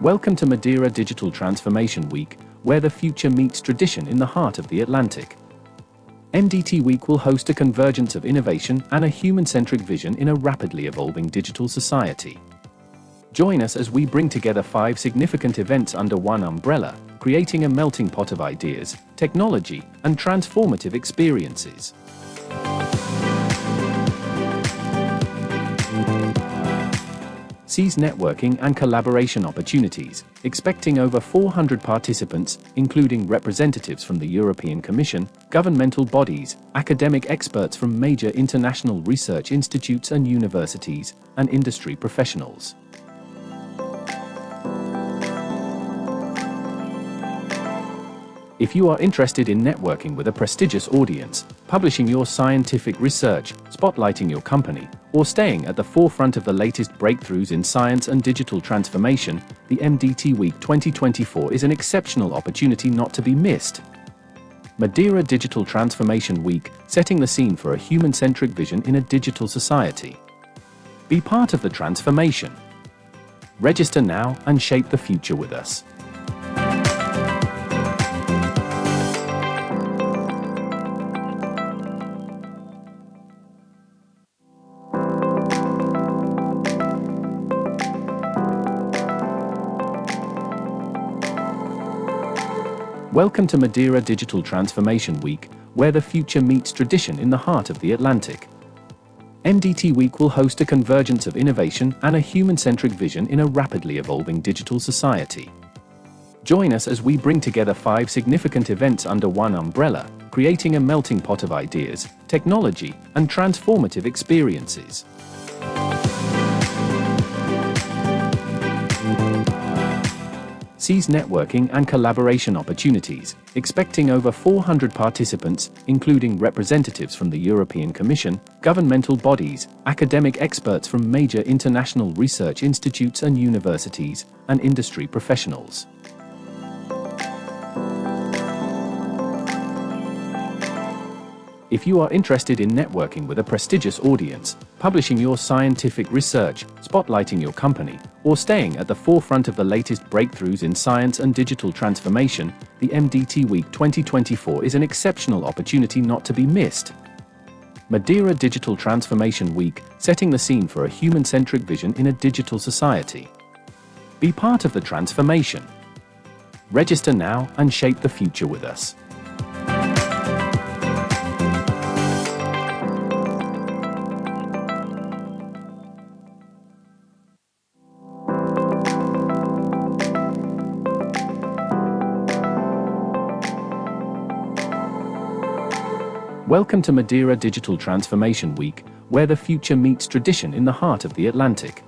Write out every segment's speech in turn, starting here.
Welcome to Madeira Digital Transformation Week, where the future meets tradition in the heart of the Atlantic. MDTWeek will host a convergence of innovation and a human-centric vision in a rapidly evolving digital society. Join us as we bring together 5 significant events under one umbrella, creating a melting pot of ideas, technology, and transformative experiences. Seize networking and collaboration opportunities, expecting over 400 participants, including representatives from the European Commission, governmental bodies, academic experts from major international research institutes and universities, and industry professionals. If you are interested in networking with a prestigious audience, publishing your scientific research, spotlighting your company, or staying at the forefront of the latest breakthroughs in science and digital transformation, the MDTWeek 2024 is an exceptional opportunity not to be missed. Madeira Digital Transformation Week, setting the scene for a human-centric vision in a digital society. Be part of the transformation. Register now and shape the future with us. Welcome to Madeira Digital Transformation Week, where the future meets tradition in the heart of the Atlantic. MDTWeek will host a convergence of innovation and a human-centric vision in a rapidly evolving digital society. Join us as we bring together 5 significant events under one umbrella, creating a melting pot of ideas, technology, and transformative experiences. Seize networking and collaboration opportunities, expecting over 400 participants, including representatives from the European Commission, governmental bodies, academic experts from major international research institutes and universities, and industry professionals. If you are interested in networking with a prestigious audience, publishing your scientific research, spotlighting your company, or staying at the forefront of the latest breakthroughs in science and digital transformation, the MDTWeek 2024 is an exceptional opportunity not to be missed. Madeira Digital Transformation Week, setting the scene for a human-centric vision in a digital society. Be part of the transformation. Register now and shape the future with us. Welcome to Madeira Digital Transformation Week, where the future meets tradition in the heart of the Atlantic.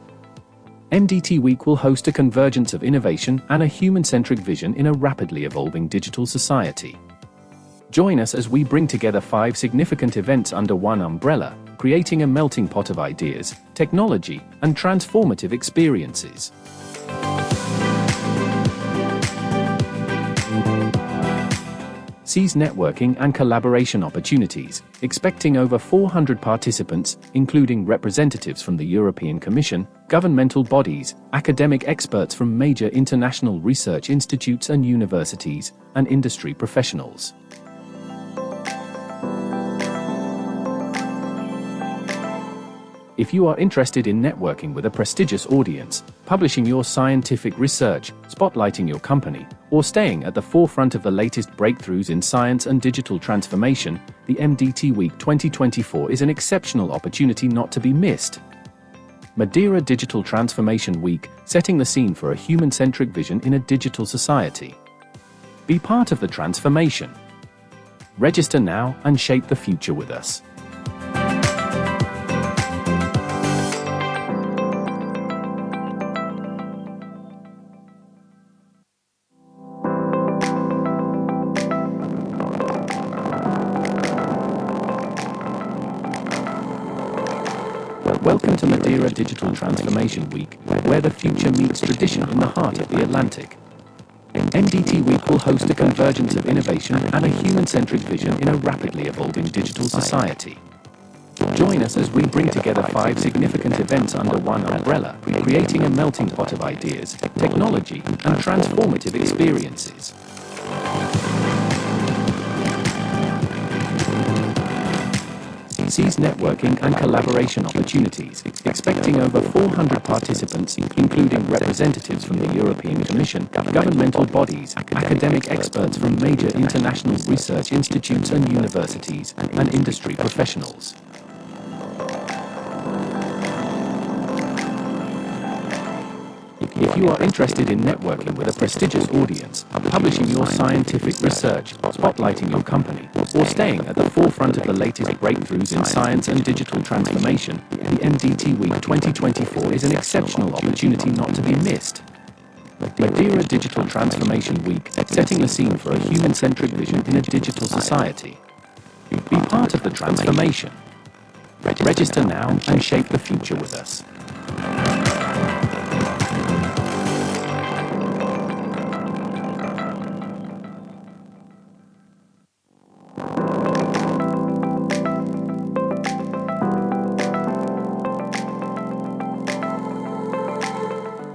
MDTWeek will host a convergence of innovation and a human-centric vision in a rapidly evolving digital society. Join us as we bring together 5 significant events under one umbrella, creating a melting pot of ideas, technology, and transformative experiences. Seize networking and collaboration opportunities, expecting over 400 participants, including representatives from the European Commission, governmental bodies, academic experts from major international research institutes and universities, and industry professionals. If you are interested in networking with a prestigious audience, publishing your scientific research, spotlighting your company, or staying at the forefront of the latest breakthroughs in science and digital transformation, the MDTWeek 2024 is an exceptional opportunity not to be missed. Madeira Digital Transformation Week, setting the scene for a human-centric vision in a digital society. Be part of the transformation. Register now and shape the future with us. Welcome to Madeira Digital Transformation Week, where the future meets tradition in the heart of the Atlantic. MDTWeek will host a convergence of innovation and a human-centric vision in a rapidly evolving digital society. Join Join us as we bring together 5 significant events under one umbrella, creating a melting pot of ideas, technology, and transformative experiences. Seize networking and collaboration opportunities, expecting over 400 participants, including representatives from the European Commission, governmental bodies, academic experts from major international research institutes and universities, and industry professionals. If you are interested in networking with a prestigious audience, publishing your scientific research, spotlighting your company, or staying at the forefront of the latest breakthroughs in science and digital transformation, the MDTWeek 2024 is an exceptional opportunity not to be missed. Madeira Digital Transformation Week, setting the scene for a human-centric vision in a digital society. Be part of the transformation. Register now and shape the future with us.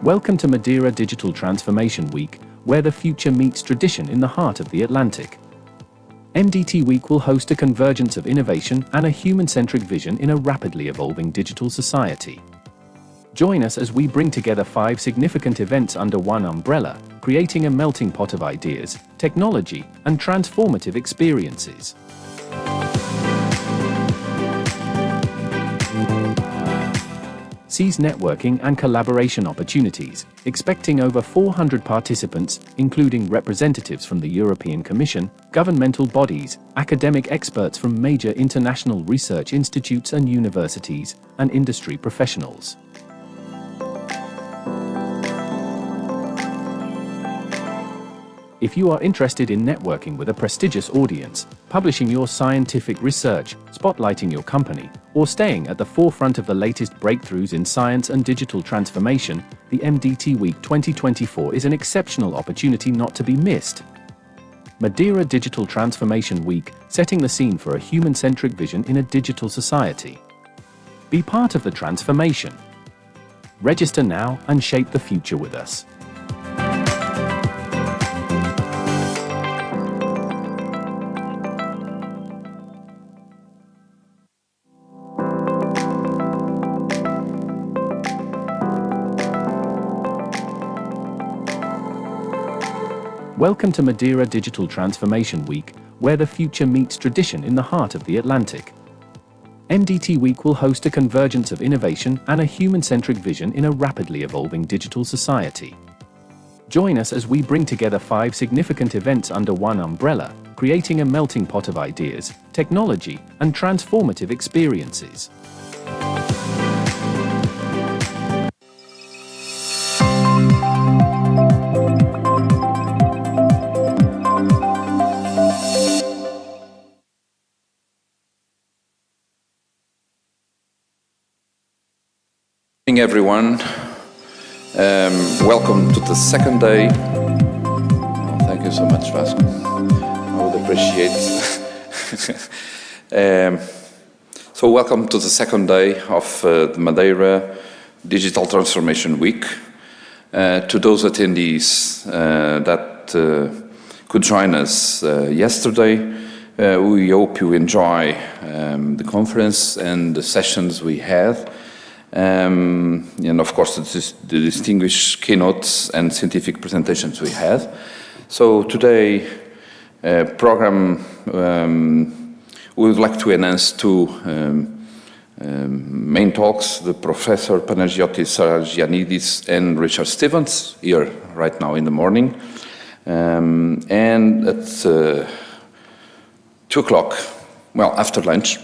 Welcome to Madeira Digital Transformation Week, where the future meets tradition in the heart of the Atlantic. MDTWeek will host a convergence of innovation and a human-centric vision in a rapidly evolving digital society. Join us as we bring together 5 significant events under one umbrella, creating a melting pot of ideas, technology, and transformative experiences. Seize networking and collaboration opportunities, expecting over 400 participants, including representatives from the European Commission, governmental bodies, academic experts from major international research institutes and universities, and industry professionals. If you are interested in networking with a prestigious audience, publishing your scientific research, spotlighting your company, or staying at the forefront of the latest breakthroughs in science and digital transformation, the MDTWeek 2024 is an exceptional opportunity not to be missed. Madeira Digital Transformation Week, setting the scene for a human-centric vision in a digital society. Be part of the transformation. Register now and shape the future with us. Welcome to Madeira Digital Transformation Week, where the future meets tradition in the heart of the Atlantic. MDTWeek will host a convergence of innovation and a human-centric vision in a rapidly evolving digital society. Join us as we bring together 5 significant events under one umbrella, creating a melting pot of ideas, technology, and transformative experiences. Good evening, everyone. Welcome to the second day. Oh, thank you so much, Vasco. I would appreciate. So welcome to the second day of the Madeira Digital Transformation Week. To those attendees that could join us yesterday, we hope you enjoy the conference and the sessions we had. And of course, the distinguished keynotes and scientific presentations we had. So today, program, we would like to announce 2 main talks, the Professor Panagiotis Saragianidis and Richard Stevens, here right now in the morning. And at 2 o'clock, well, after lunch,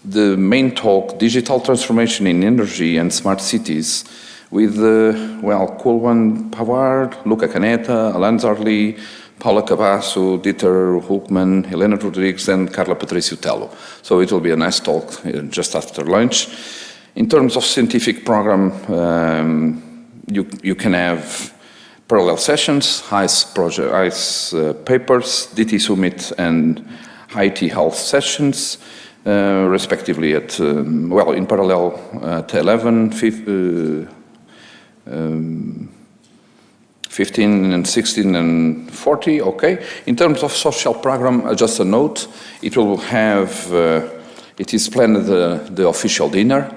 the main talk, Digital Transformation in Energy and Smart Cities, with, Kulwan Pawar, Luca Caneta, Alan Zarli, Paula Cabasso, Dieter Hulkman, Helena Rodrigues, and Carla Patricio Tello. So it will be a nice talk just after lunch. In terms of scientific program, you can have parallel sessions, ICE papers, DT Summit, and IET Health sessions. respectively at, well, in parallel at 11, 15 and 16 and 40, okay. In terms of social program, just a note, it will have, it is planned the official dinner.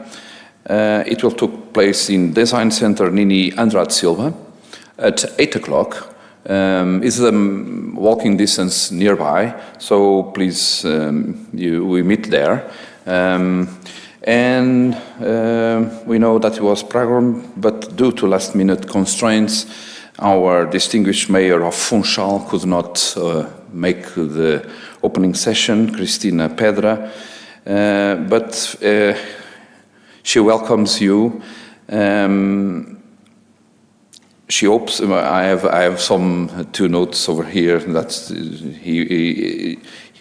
It will take place in Design Center Nini Andrade Silva at 8 o'clock. It's a walking distance nearby, so please, we meet there. And we know that it was programmed, but due to last-minute constraints, our distinguished mayor of Funchal could not make the opening session, Cristina Pedra, but she welcomes you. She hopes, I have some 2 notes over here that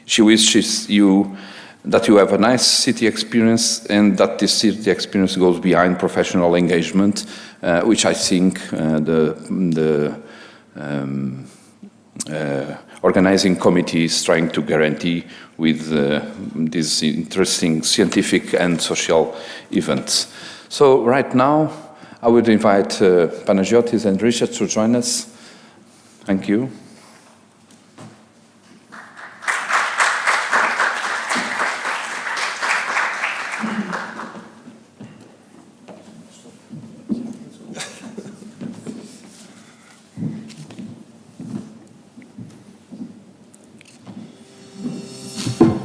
she wishes you that you have a nice city experience and that this city experience goes behind professional engagement, which I think the organizing committee is trying to guarantee with these interesting scientific and social events. So right now, I would invite Panagiotis and Richard to join us. Thank you.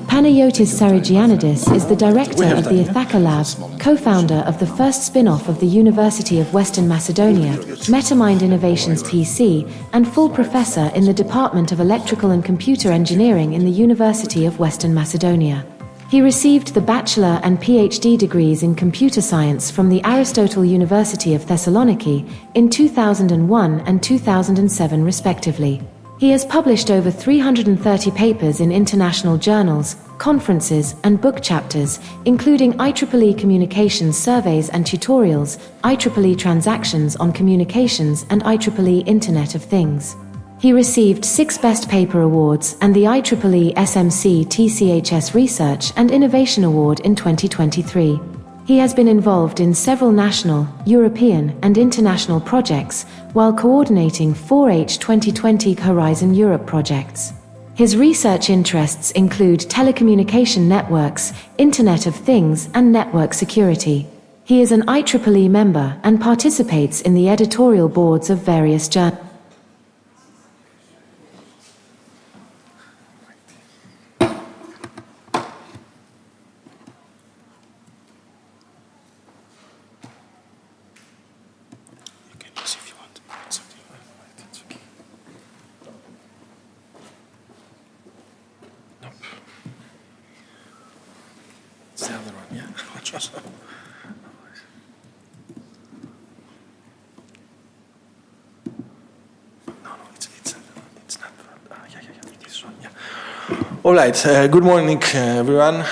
Panagiotis Saragianidis is the director of the Ithaca Lab, co-founder of the first spin-off of the University of Western Macedonia, MetaMind Innovations PC, and full professor in the Department of Electrical and Computer Engineering in the University of Western Macedonia. He received the bachelor and PhD degrees in computer science from the Aristotle University of Thessaloniki in 2001 and 2007 respectively. He has published over 330 papers in international journals, conferences, and book chapters, including IEEE Communications Surveys and Tutorials, IEEE Transactions on Communications, and IEEE Internet of Things. He received 6 Best Paper Awards and the IEEE SMC TCHS Research and Innovation Award in 2023. He has been involved in several national, European, and international projects, while coordinating 4H 2020 Horizon Europe projects. His research interests include telecommunication networks, Internet of Things, and network security. He is an IEEE member and participates in the editorial boards of various journals. All right, good morning, everyone.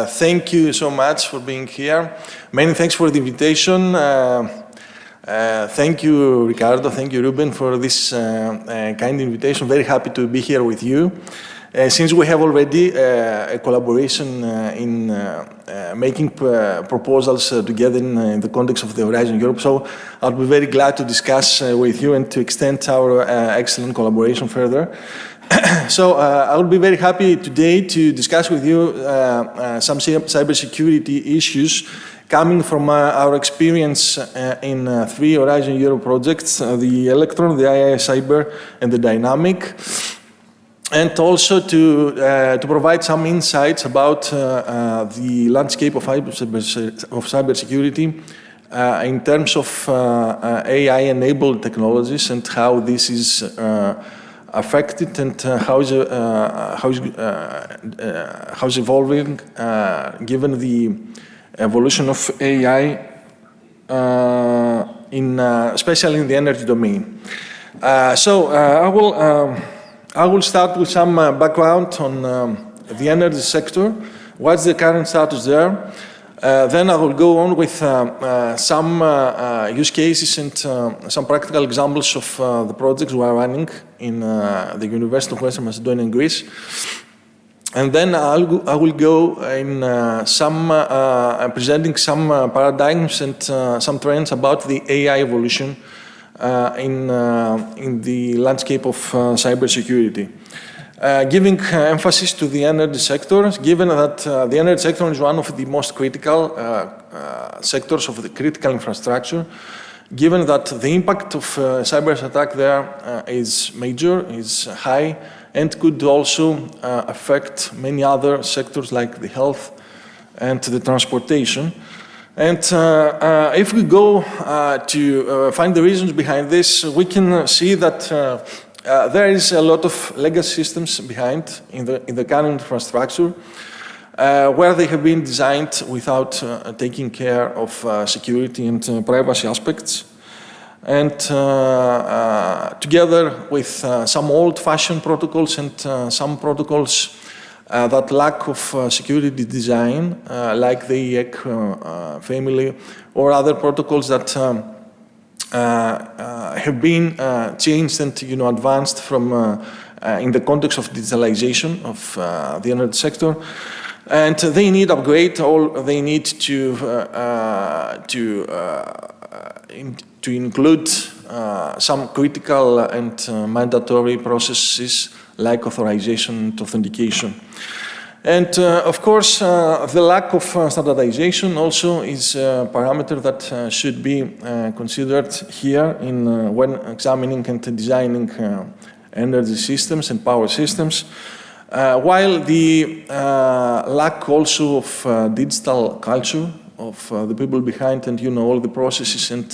Thank you so much for being here. Many thanks for the invitation. Thank you, Ricardo. Thank you, Ruben, for this kind invitation. Very happy to be here with you. Since we have already a collaboration in making proposals together in the context of the Horizon Europe, so I'll be very glad to discuss with you and to extend our excellent collaboration further. So I will be very happy today to discuss with you some cybersecurity issues coming from our experience in 3 Horizon Europe projects, the Electron, the IIS Cyber, and the Dynamic, and also to provide some insights about the landscape of cybersecurity in terms of AI-enabled technologies and how this is affected and how is evolving given the evolution of AI, especially in the energy domain. So I will start with some background on the energy sector. What's the current status there? Then I will go on with some use cases and some practical examples of the projects we are running in the University of Western Macedonia in Greece. And then I will go in presenting some paradigms and some trends about the AI evolution in the landscape of cybersecurity. Giving emphasis to the energy sector, given that the energy sector is one of the most critical sectors of the critical infrastructure, given that the impact of cyber attack there is major, is high, and could also affect many other sectors like the health and the transportation. And if we go to find the reasons behind this, we can see that there is a lot of legacy systems behind in the current infrastructure, where they have been designed without taking care of security and privacy aspects. And together with some old-fashioned protocols and some protocols that lack of security design, like the EIT family or other protocols that have been changed and advanced from in the context of digitalization of the energy sector. And they need upgrade, or they need to include some critical and mandatory processes like authorization and authentication. And of course, the lack of standardization also is a parameter that should be considered here when examining and designing energy systems and power systems. While the lack also of digital culture of the people behind and all the processes and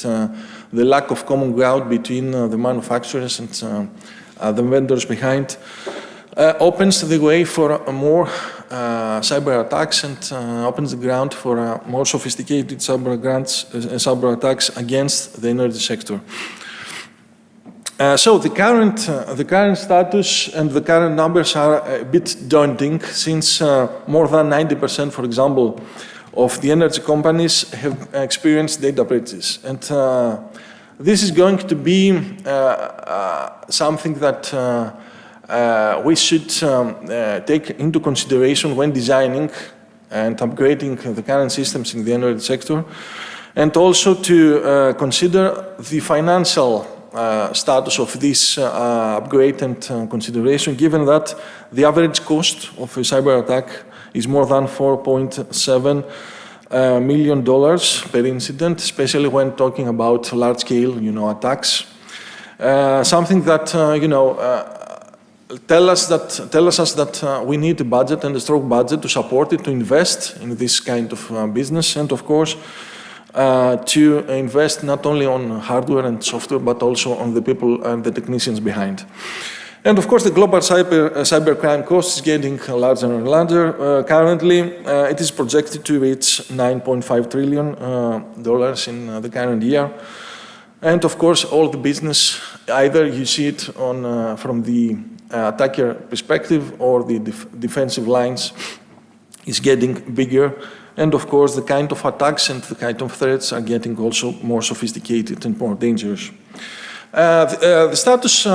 the lack of common ground between the manufacturers and the vendors behind opens the way for more cyber attacks and opens the ground for more sophisticated cyber attacks against the energy sector. So the current status and the current numbers are a bit daunting, since more than 90%, for example, of the energy companies have experienced data breaches. And this is going to be something that we should take into consideration when designing and upgrading the current systems in the energy sector, and also to consider the financial status of this upgrade and consideration, given that the average cost of a cyber attack is more than $4.7 million per incident, especially when talking about large-scale, attacks. Something that tell us that we need a budget and a strong budget to support it, to invest in this kind of business, and of course to invest not only on hardware and software, but also on the people and the technicians behind. And of course, the global cybercrime cost is getting larger and larger. Currently, it is projected to reach $9.5 trillion in the current year. And of course, all the business, either you see it on from the attacker perspective or the defensive lines, is getting bigger. And of course, the kind of attacks and the kind of threats are getting also more sophisticated and more dangerous. The status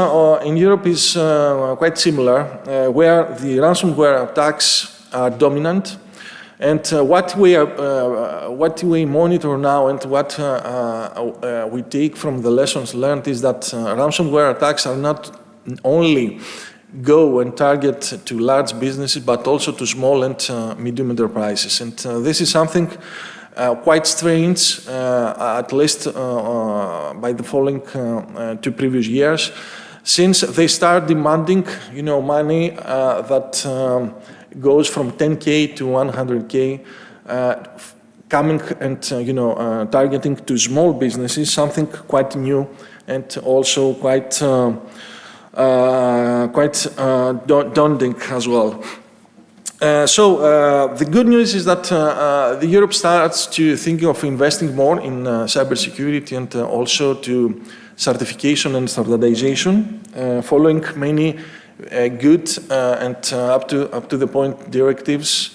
in Europe is quite similar, where the ransomware attacks are dominant. And what we monitor now and what we take from the lessons learned is that ransomware attacks are not only go and target to large businesses, but also to small and medium enterprises. And this is something quite strange, at least by the following 2 previous years, since they start demanding, money that goes from 10K to 100K, coming and targeting to small businesses, something quite new and also quite daunting as well. So the good news is that Europe starts to think of investing more in cybersecurity and also to certification and standardization, following many good and up to the point directives,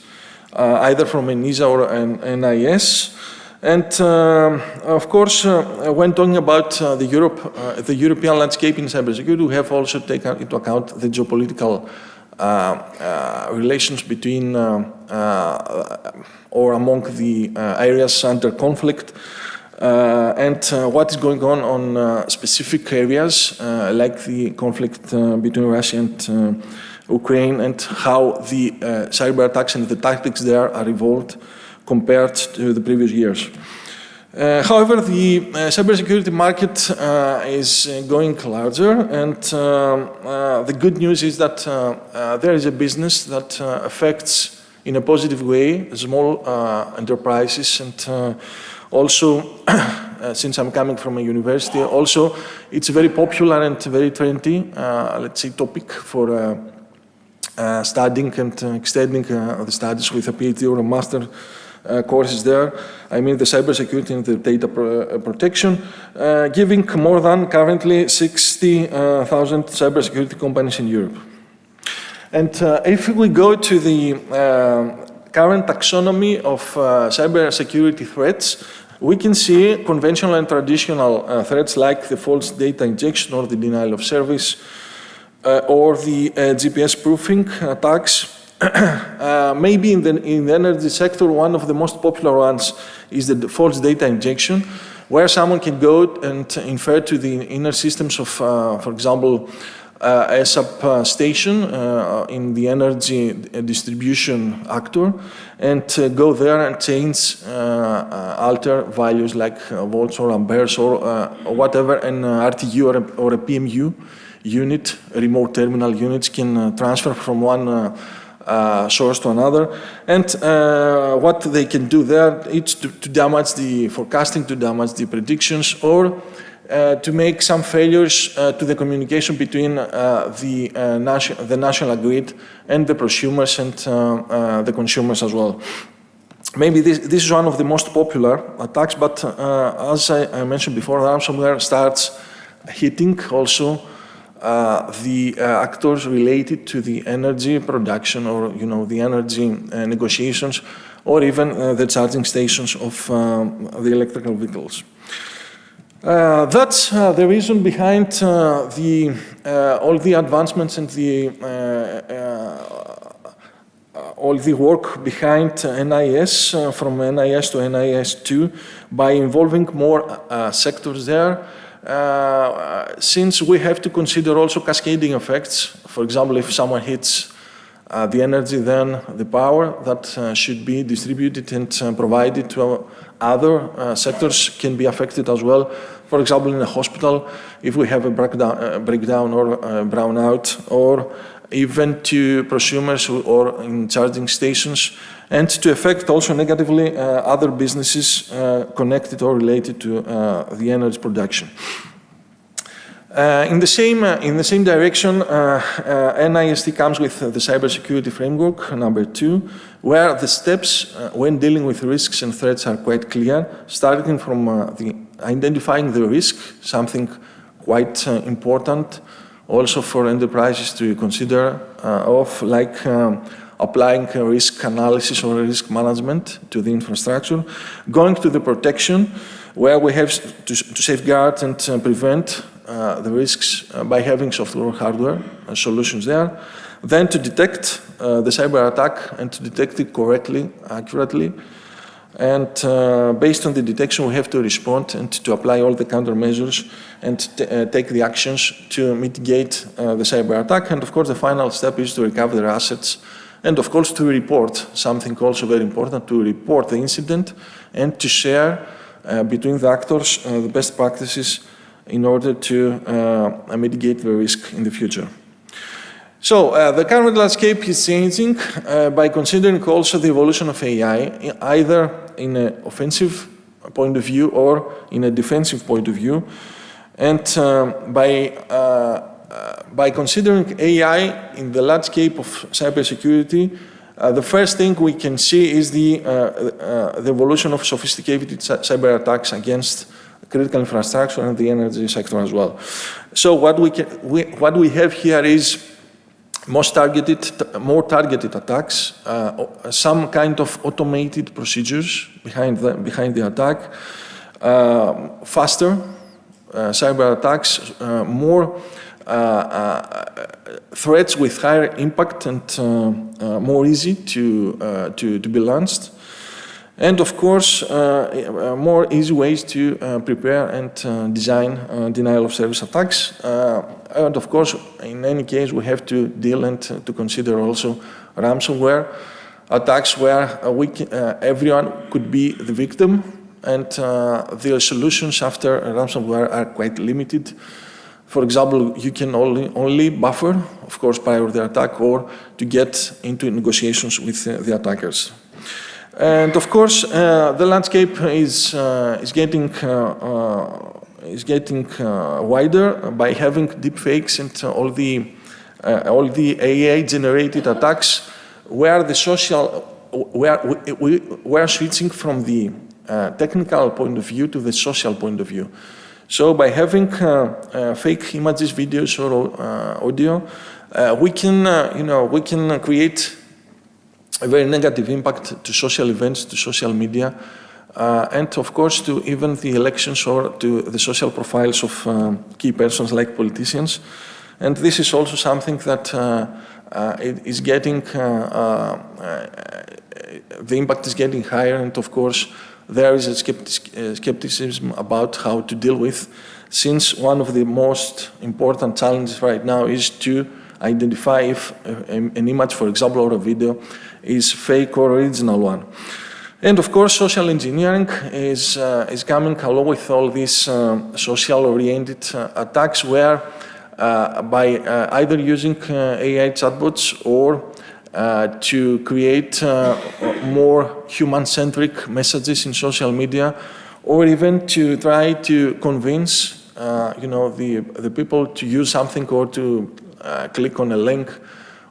either from ENISA or NIS. And of course, when talking about the European landscape in cybersecurity, we have also taken into account the geopolitical relations between or among the areas under conflict, and what is going on specific areas like the conflict between Russia and Ukraine, and how the cyber attacks and the tactics there are evolved compared to the previous years. However, the cybersecurity market is going larger, and the good news is that there is a business that affects in a positive way small enterprises, and also, since I'm coming from a university, also it's a very popular and very trendy, let's say, topic for studying and extending the studies with a PhD or a master courses there. I mean the cybersecurity and the data protection, giving more than currently 60,000 cybersecurity companies in Europe. And if we go to the current taxonomy of cybersecurity threats, we can see conventional and traditional threats like the false data injection or the denial of service or the GPS spoofing attacks. Maybe in the energy sector, one of the most popular ones is the false data injection, where someone can go and infer to the inner systems of, for example, a substation in the energy distribution actor, and go there and change, alter values like volts or amperes or whatever an RTU or a PMU unit, remote terminal units, can transfer from one source to another. And what they can do there is to damage the forecasting, to damage the predictions, or to make some failures to the communication between the national grid and the prosumers and the consumers as well. Maybe this is one of the most popular attacks, but as I mentioned before, ransomware starts hitting also the actors related to the energy production, or the energy negotiations, or even the charging stations of the electrical vehicles. That's the reason behind all the advancements and all the work behind NIS, from NIS to NIS 2, by involving more sectors there. Since we have to consider also cascading effects, for example, if someone hits the energy, then the power that should be distributed and provided to other sectors can be affected as well. For example, in a hospital, if we have a breakdown or a brownout, or even to prosumers or in charging stations, and to affect also negatively other businesses connected or related to the energy production. In the same direction, NIST comes with the cybersecurity framework number 2, where the steps when dealing with risks and threats are quite clear, starting from identifying the risk, something quite important also for enterprises to consider like applying a risk analysis or risk management to the infrastructure, going to the protection, where we have to safeguard and prevent the risks by having software or hardware solutions there, then to detect the cyber attack and to detect it correctly, accurately, and based on the detection we have to respond and to apply all the countermeasures and take the actions to mitigate the cyber attack. And of course the final step is to recover their assets, and of course to report, something also very important, to report the incident and to share between the actors the best practices in order to mitigate the risk in the future. So the current landscape is changing by considering also the evolution of AI, either in an offensive point of view or in a defensive point of view. And by considering AI in the landscape of cybersecurity, the first thing we can see is the evolution of sophisticated cyber attacks against critical infrastructure and the energy sector as well. So what we have here is more targeted attacks, some kind of automated procedures behind the attack, faster cyber attacks, more threats with higher impact and more easy to be launched. And of course, more easy ways to prepare and design denial of service attacks. And of course, in any case, we have to deal and to consider also ransomware attacks where everyone could be the victim, and the solutions after ransomware are quite limited. For example, you can only buffer, of course, prior to the attack, or to get into negotiations with the attackers. And of course, the landscape is getting wider by having deepfakes and all the AI-generated attacks, where the we're switching from the technical point of view to the social point of view. So by having fake images, videos, or audio, we can create a very negative impact to social events, to social media, and of course to even the elections or to the social profiles of key persons like politicians. And this is also something that it is getting, the impact is getting higher, and of course there is a skepticism about how to deal with, since one of the most important challenges right now is to identify if an image, for example, or a video is fake or original one. And of course, social engineering is coming along with all these social-oriented attacks, where by either using AI chatbots or to create more human-centric messages in social media, or even to try to convince the people to use something, or to click on a link,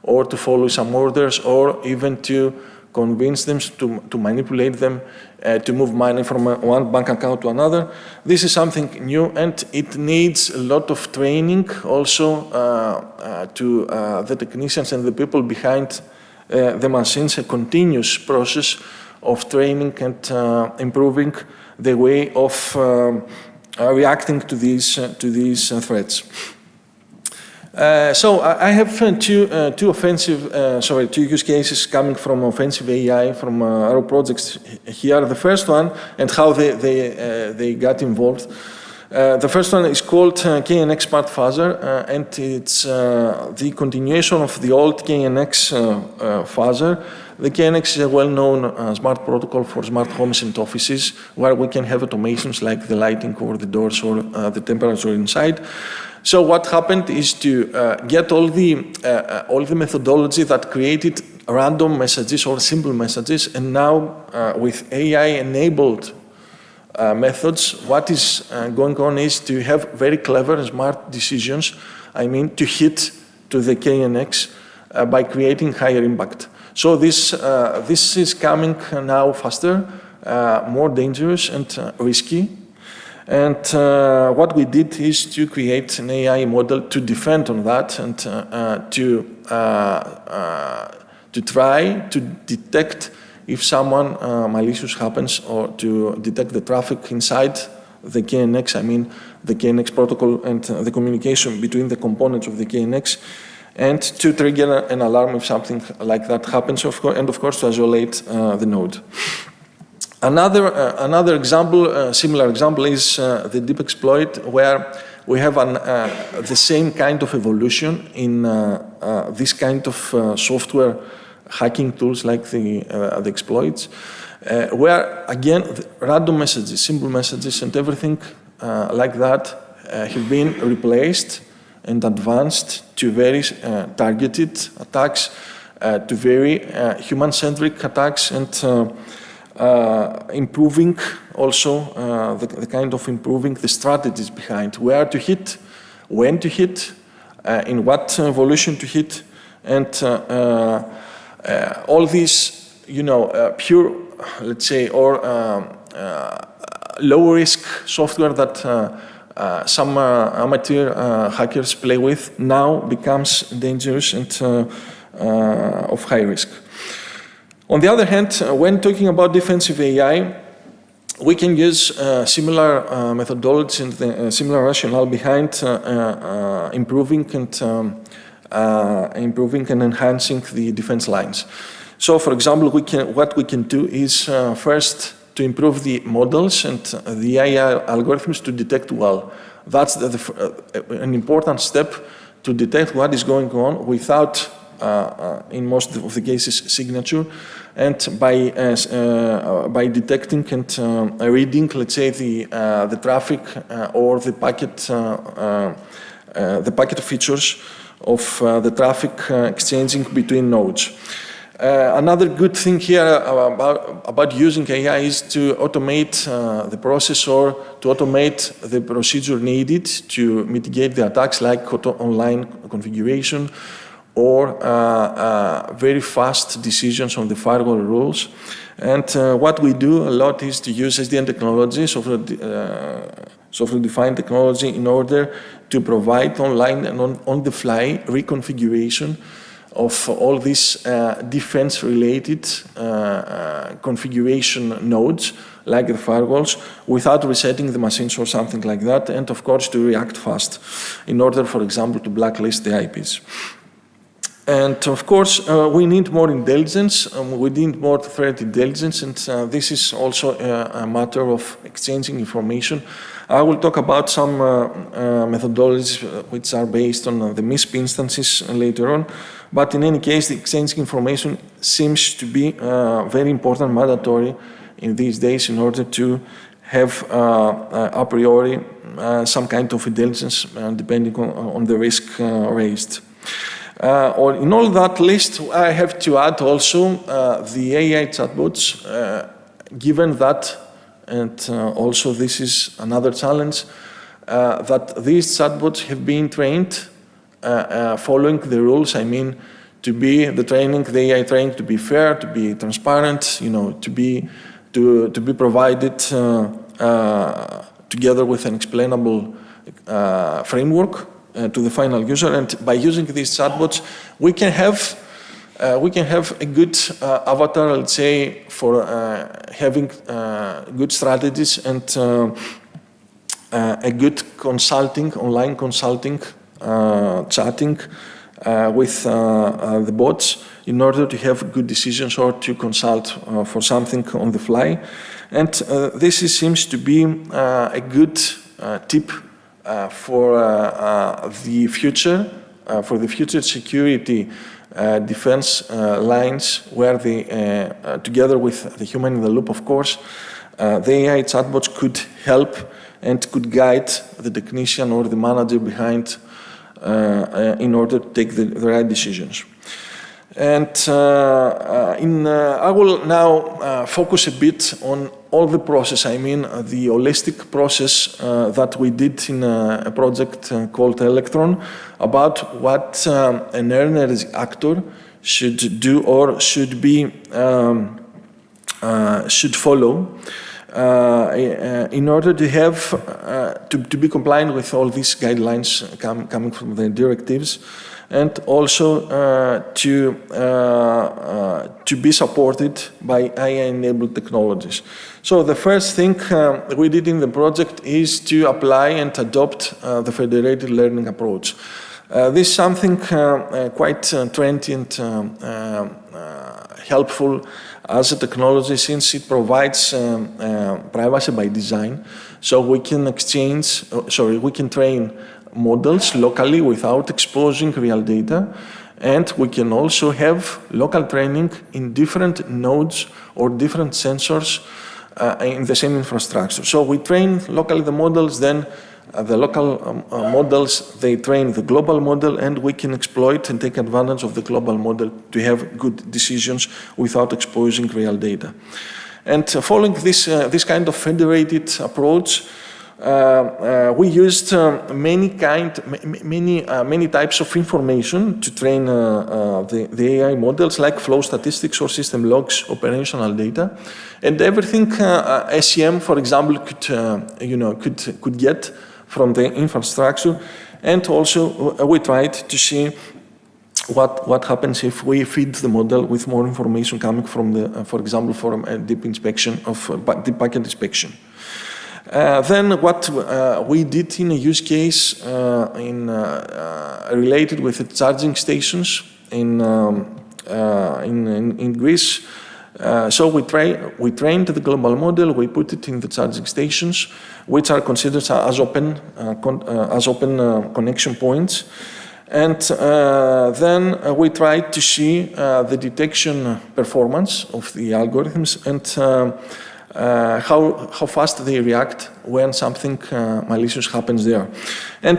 or to follow some orders, or even to convince them to manipulate them to move money from one bank account to another. This is something new, and it needs a lot of training also to the technicians and the people behind the machines, a continuous process of training and improving the way of reacting to these threats. So I have two use cases coming from offensive AI from our projects here. The first one, and how they got involved. The first one is called KNX Smart Phaser, and it's the continuation of the old KNX phaser. The KNX is a well-known smart protocol for smart homes and offices, where we can have automations like the lighting or the doors or the temperature inside. So what happened is to get all the methodology that created random messages or simple messages, and now with AI-enabled methods, what is going on is to have very clever, smart decisions, to hit to the KNX by creating higher impact. So this is coming now faster, more dangerous and risky. And what we did is to create an AI model to defend on that, and to try to detect if someone malicious happens, or to detect the traffic inside the KNX, the KNX protocol and the communication between the components of the KNX, and to trigger an alarm if something like that happens, and of course to isolate the node. Another example, similar example, is the deep exploit, where we have the same kind of evolution in this kind of software hacking tools like the exploits, where again random messages, simple messages, and everything like that have been replaced and advanced to very targeted attacks, to very human-centric attacks, and improving also the kind of improving the strategies behind where to hit, when to hit, in what evolution to hit, and all these, pure, let's say, or low-risk software that some amateur hackers play with now becomes dangerous and of high risk. On the other hand, when talking about defensive AI, we can use similar methodologies and similar rationale behind improving and enhancing the defense lines. So, for example, what we can do is first to improve the models and the AI algorithms to detect well. That's an important step to detect what is going on without, in most of the cases, signature, and by detecting and reading, let's say, the traffic or the packet features of the traffic exchanging between nodes. Another good thing here about using AI is to automate the process or to automate the procedure needed to mitigate the attacks, like online configuration or very fast decisions on the firewall rules. And what we do a lot is to use SDN technology, software-defined technology, in order to provide online and on-the-fly reconfiguration of all these defense-related configuration nodes, like the firewalls, without resetting the machines or something like that, and of course to react fast, in order, for example, to blacklist the IPs. And of course, we need more intelligence, we need more threat intelligence, and this is also a matter of exchanging information. I will talk about some methodologies which are based on the MISP instances later on, but in any case, the exchanging information seems to be very important, mandatory in these days, in order to have a priori some kind of intelligence depending on the risk raised. In all that list, I have to add also the AI chatbots, given that, and also this is another challenge, that these chatbots have been trained following the rules. I mean, to be the AI training to be fair, to be transparent, to be provided together with an explainable framework to the final user. And by using these chatbots, we can have a good avatar, let's say, for having good strategies and a good consulting, online consulting, chatting with the bots, in order to have good decisions or to consult for something on the fly. And this seems to be a good tip for the future security defense lines, where together with the human in the loop, of course, the AI chatbots could help and could guide the technician or the manager behind in order to take the right decisions. And I will now focus a bit on all the process, I mean the holistic process that we did in a project called Electron, about what an earners actor should do or should follow in order to have to be compliant with all these guidelines coming from the directives, and also to be supported by AI-enabled technologies. So the first thing we did in the project is to apply and adopt the federated learning approach. This is something quite trendy and helpful as a technology, since it provides privacy by design. So we can we can train models locally without exposing real data, and we can also have local training in different nodes or different sensors in the same infrastructure. So we train locally the models, then the local models, they train the global model, and we can exploit and take advantage of the global model to have good decisions without exposing real data. And following this kind of federated approach, we used many types of information to train the AI models, like flow statistics or system logs, operational data, and everything SEM, for example, could get from the infrastructure. And also we tried to see what happens if we feed the model with more information coming from the, for example, from a deep inspection of deep packet inspection. Then what we did in a use case related with the charging stations in Greece. So we trained the global model, we put it in the charging stations, which are considered as open connection points. And then we tried to see the detection performance of the algorithms and how fast they react when something malicious happens there. And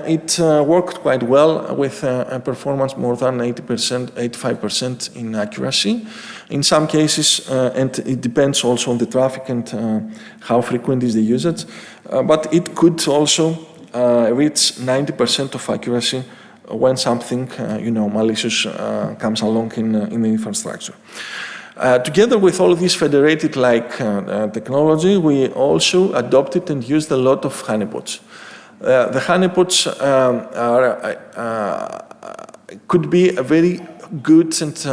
it worked quite well with a performance more than 80%, 85% in accuracy. In some cases, and it depends also on the traffic and how frequent is the usage, but it could also reach 90% of accuracy when something, malicious comes along in the infrastructure. Together with all this federated-like technology, we also adopted and used a lot of honeypots. The honeypots could be a very good and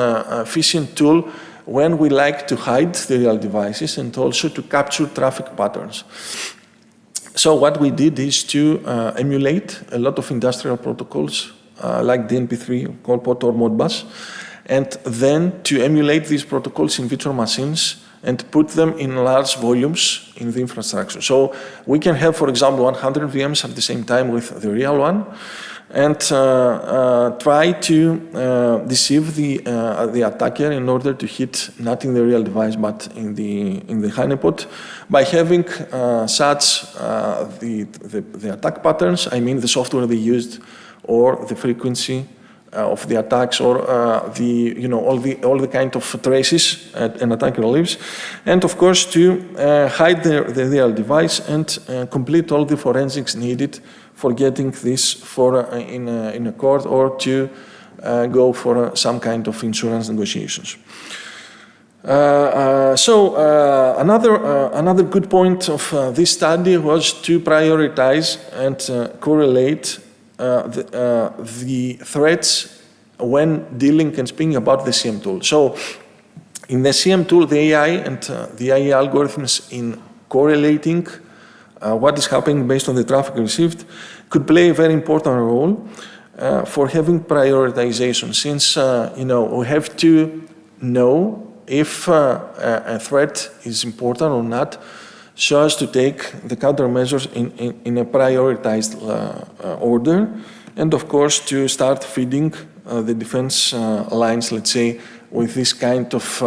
efficient tool when we like to hide the real devices and also to capture traffic patterns. So what we did is to emulate a lot of industrial protocols like DNP3, Colpot or Modbus, and then to emulate these protocols in virtual machines and put them in large volumes in the infrastructure. So we can have, for example, 100 VMs at the same time with the real one, and try to deceive the attacker in order to hit not in the real device but in the honeypot by having such the attack patterns, I mean the software they used or the frequency of the attacks or all the kind of traces an attacker leaves, and of course to hide the real device and complete all the forensics needed for getting this in a court or to go for some kind of insurance negotiations. Another good point of this study was to prioritize and correlate the threats when dealing and speaking about the CM tool. So in the CM tool, the AI and the AI algorithms in correlating what is happening based on the traffic received could play a very important role for having prioritization, since we have to know if a threat is important or not, so as to take the countermeasures in a prioritized order, and of course to start feeding the defense lines, let's say, with this kind of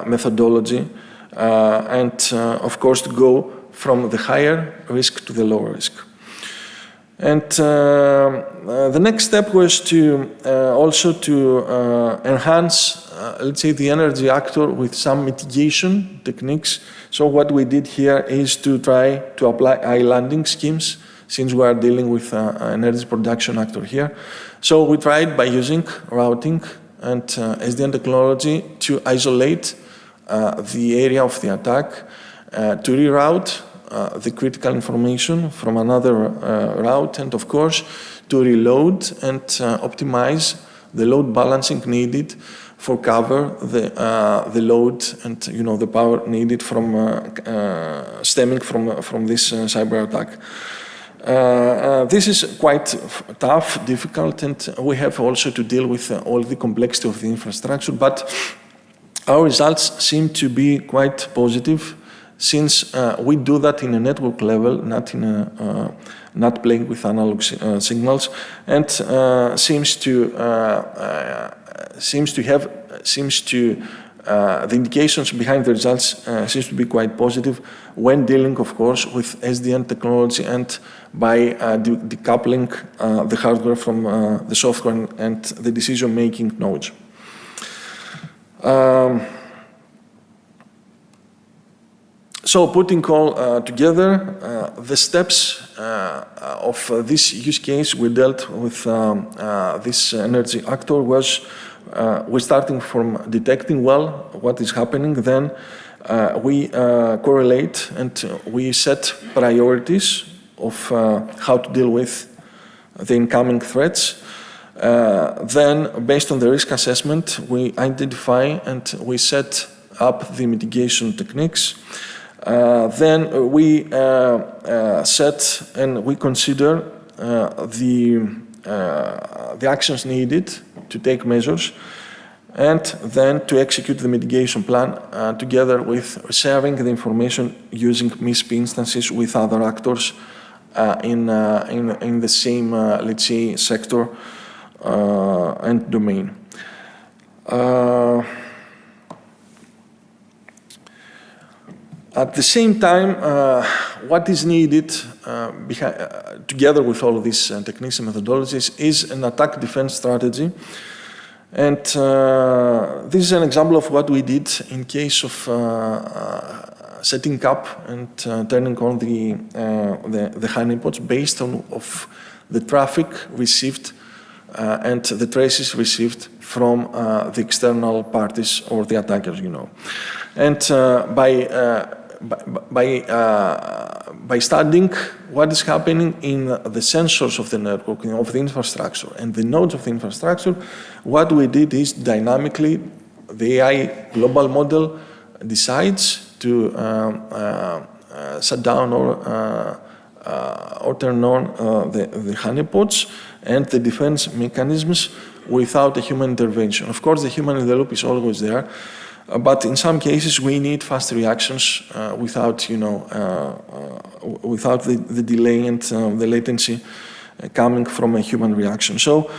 methodology, and of course to go from the higher risk to the lower risk. And the next step was to also to enhance, let's say, the energy actor with some mitigation techniques. So what we did here is to try to apply islanding schemes, since we are dealing with an energy production actor here. So we tried by using routing and SDN technology to isolate the area of the attack, to reroute the critical information from another route, and of course to reload and optimize the load balancing needed for cover the load and the power needed from stemming from this cyber attack. This is quite tough, difficult, and we have also to deal with all the complexity of the infrastructure, but our results seem to be quite positive, since we do that in a network level, not in not playing with analog signals, and the indications behind the results seems to be quite positive when dealing, of course, with SDN technology and by decoupling the hardware from the software and the decision-making nodes. So putting all together, the steps of this use case we dealt with this energy actor was we're starting from detecting well what is happening, then we correlate and we set priorities of how to deal with the incoming threats. Then, based on the risk assessment, we identify and we set up the mitigation techniques. Then we set and we consider the actions needed to take measures and then to execute the mitigation plan together with sharing the information using MISP instances with other actors in the same, let's say, sector and domain. At the same time, what is needed together with all of these techniques and methodologies is an attack-defense strategy. And this is an example of what we did in case of setting up and turning on the honeypots based on of the traffic received and the traces received from the external parties or the attackers, you know. And by studying what is happening in the sensors of the network, of the infrastructure, and the nodes of the infrastructure, what we did is dynamically, the AI global model decides to shut down or turn on the honeypots and the defense mechanisms without a human intervention. Of course, the human in the loop is always there. But in some cases, we need fast reactions without, you know, without the delay and the latency coming from a human reaction. So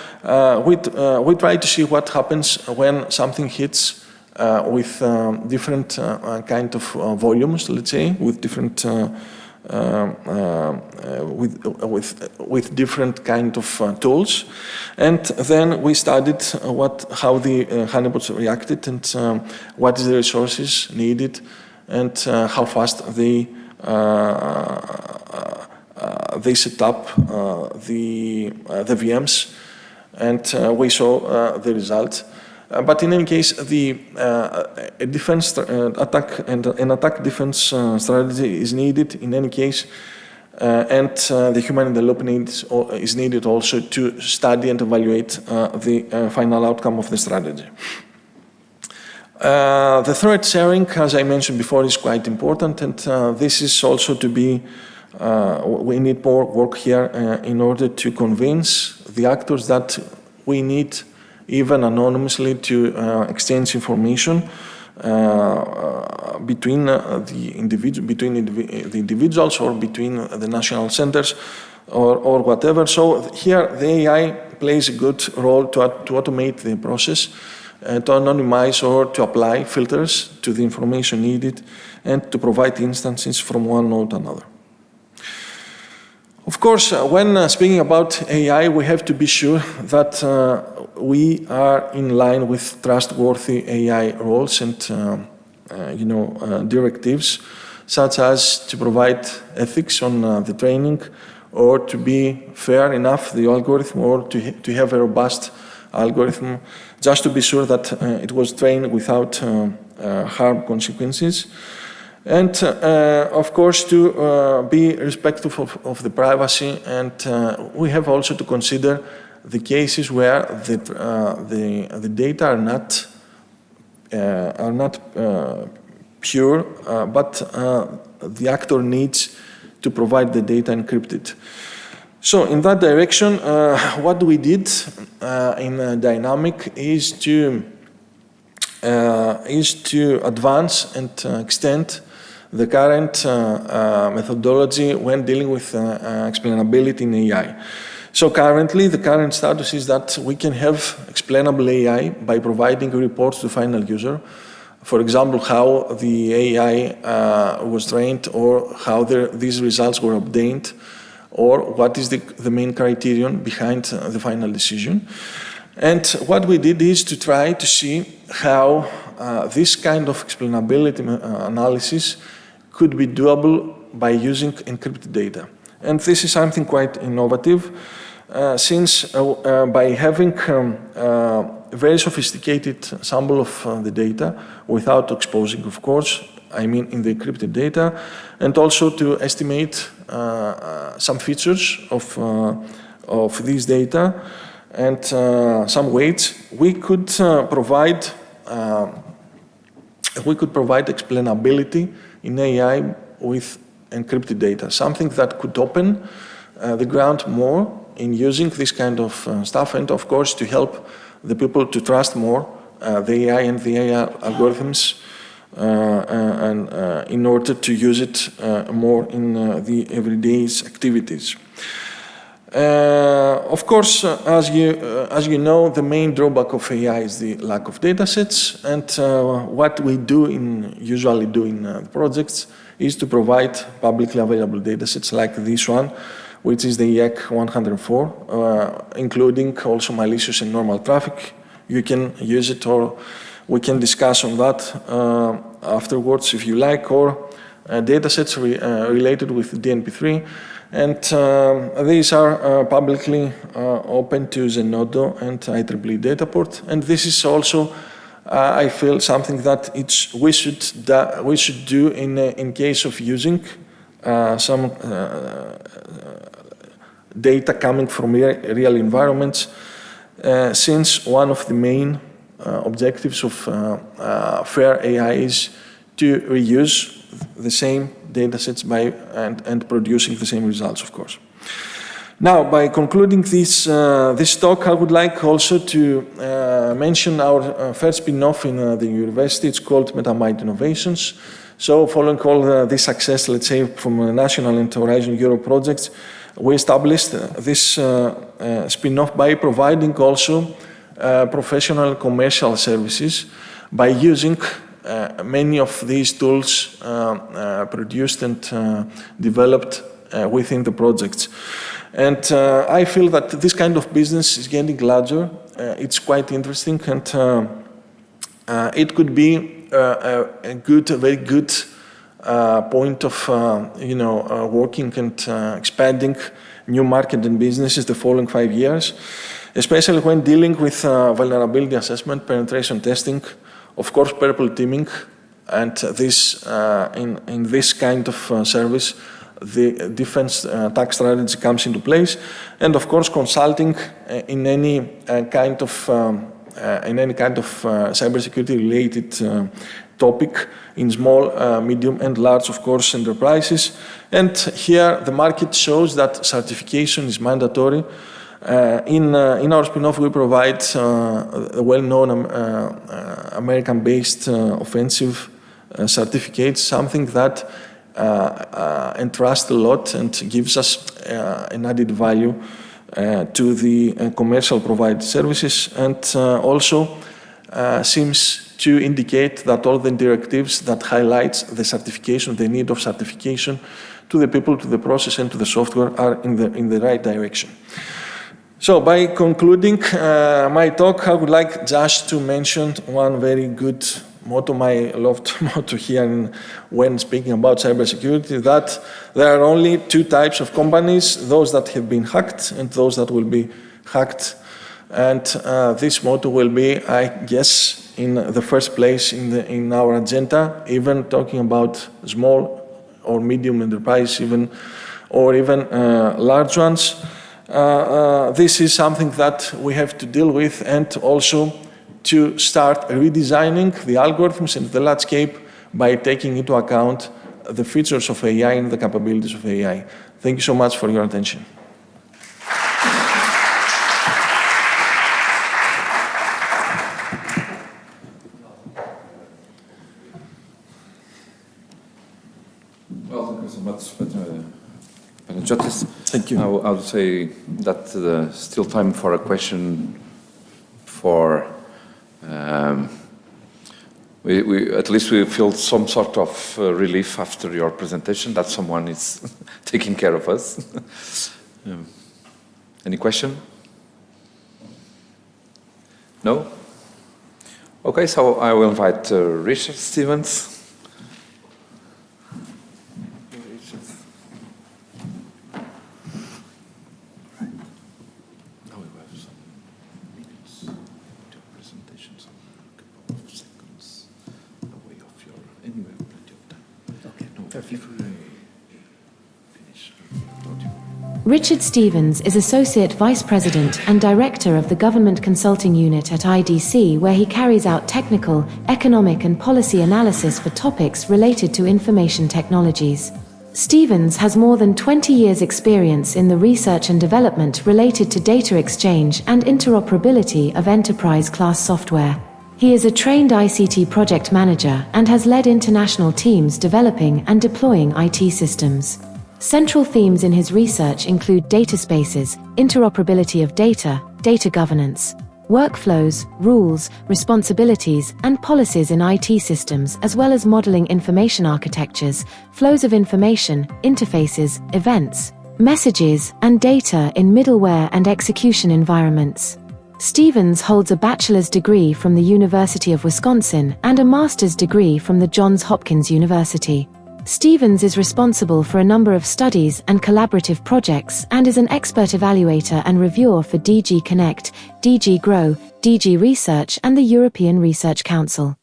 we try to see what happens when something hits with different kind of volumes, let's say, with different with different kind of tools, and then we studied how the honeypots reacted and what is the resources needed and how fast they set up the VMs, and we saw the result. But in any case, the defense attack and an attack defense strategy is needed in any case, and the human in the loop is needed also to study and evaluate the final outcome of the strategy. The threat sharing, as I mentioned before, is quite important, and this is also to be. We need more work here in order to convince the actors that we need, even anonymously, to exchange information between the individuals or between the national centers or whatever. So here the AI plays a good role to automate the process, to anonymize or to apply filters to the information needed and to provide instances from one node to another. Of course, when speaking about AI, we have to be sure that we are in line with trustworthy AI rules and directives, such as to provide ethics on the training, or to be fair enough the algorithm, or to have a robust algorithm, just to be sure that it was trained without harm consequences. And of course, to be respectful of the privacy, and we have also to consider the cases where the data are not pure, but the actor needs to provide the data encrypted. So in that direction, what we did in Dynamic is to advance and extend the current methodology when dealing with explainability in AI. So currently, the current status is that we can have explainable AI by providing reports to the final user. For example, how the AI was trained, or how these results were obtained, or what is the main criterion behind the final decision. And what we did is to try to see how this kind of explainability analysis could be doable by using encrypted data. And this is something quite innovative, since by having a very sophisticated sample of the data without exposing, of course, I mean in the encrypted data, and also to estimate some features of these data, and some weights, we could provide explainability in AI with encrypted data, something that could open the ground more in using this kind of stuff, and of course to help the people to trust more the AI and the AI algorithms and in order to use it more in the everyday activities. Of course, as you know, the main drawback of AI is the lack of data sets, and what we usually do in projects is to provide publicly available data sets like this one, which is the IEEE 104, including also malicious and normal traffic. You can use it, or we can discuss on that afterwards if you like, or data sets related with DNP3. And these are publicly open to Zenodo and IEEE Dataport. And this is also, I feel, something that we should do in case of using some data coming from real environments, since one of the main objectives of fair AI is to reuse the same data sets and producing the same results, of course. Now, by concluding this talk, I would like also to mention our first spin-off in the university. It's called Metamind Innovations. So following all this success, let's say, from national and Horizon Europe projects, we established this spin-off by providing also professional commercial services by using many of these tools produced and developed within the projects. And I feel that this kind of business is getting larger. It's quite interesting, and it could be a very good point of working and expanding new market and businesses the following 5 years, especially when dealing with vulnerability assessment, penetration testing, of course, purple teaming, and this in this kind of service, the defense tax strategy comes into place, and of course, consulting in any kind of cybersecurity related topic in small, medium, and large, of course, enterprises. And here, the market shows that certification is mandatory. In our spin-off, we provide a well-known American-based offensive certificate, something that entrusts a lot and gives us an added value to the commercial provided services, and also seems to indicate that all the directives that highlights the certification, the need of certification to the people, to the process, and to the software are in the right direction. So by concluding my talk, I would like just to mention one very good motto, my loved motto here when speaking about cybersecurity, that there are only two types of companies, those that have been hacked and those that will be hacked. And this motto will be, I guess, in the first place in our agenda, even talking about small or medium enterprise, or even large ones. This is something that we have to deal with, and also to start redesigning the algorithms and the landscape by taking into account the features of AI and the capabilities of AI. Thank you so much for your attention. Well, thank you so much, Panagiotis. Thank you. I would say that still time for a question for at least we feel some sort of relief after your presentation that someone is taking care of us. Any question? No? Okay, so I will invite Richard Stevens. Richard Stevens is Associate Vice President and Director of the Government Consulting Unit at IDC, where he carries out technical, economic and policy analysis for topics related to information technologies. Stevens has more than 20 years' experience in the research and development related to data exchange and interoperability of enterprise-class software. He is a trained ICT project manager and has led international teams developing and deploying IT systems. Central themes in his research include data spaces, interoperability of data, data governance, workflows, rules, responsibilities, and policies in IT systems, as well as modeling information architectures, flows of information, interfaces, events, messages, and data in middleware and execution environments. Stevens holds a bachelor's degree from the University of Wisconsin and a master's degree from the Johns Hopkins University. Stevens is responsible for a number of studies and collaborative projects and is an expert evaluator and reviewer for DG Connect, DG Grow, DG Research and the European Research Council.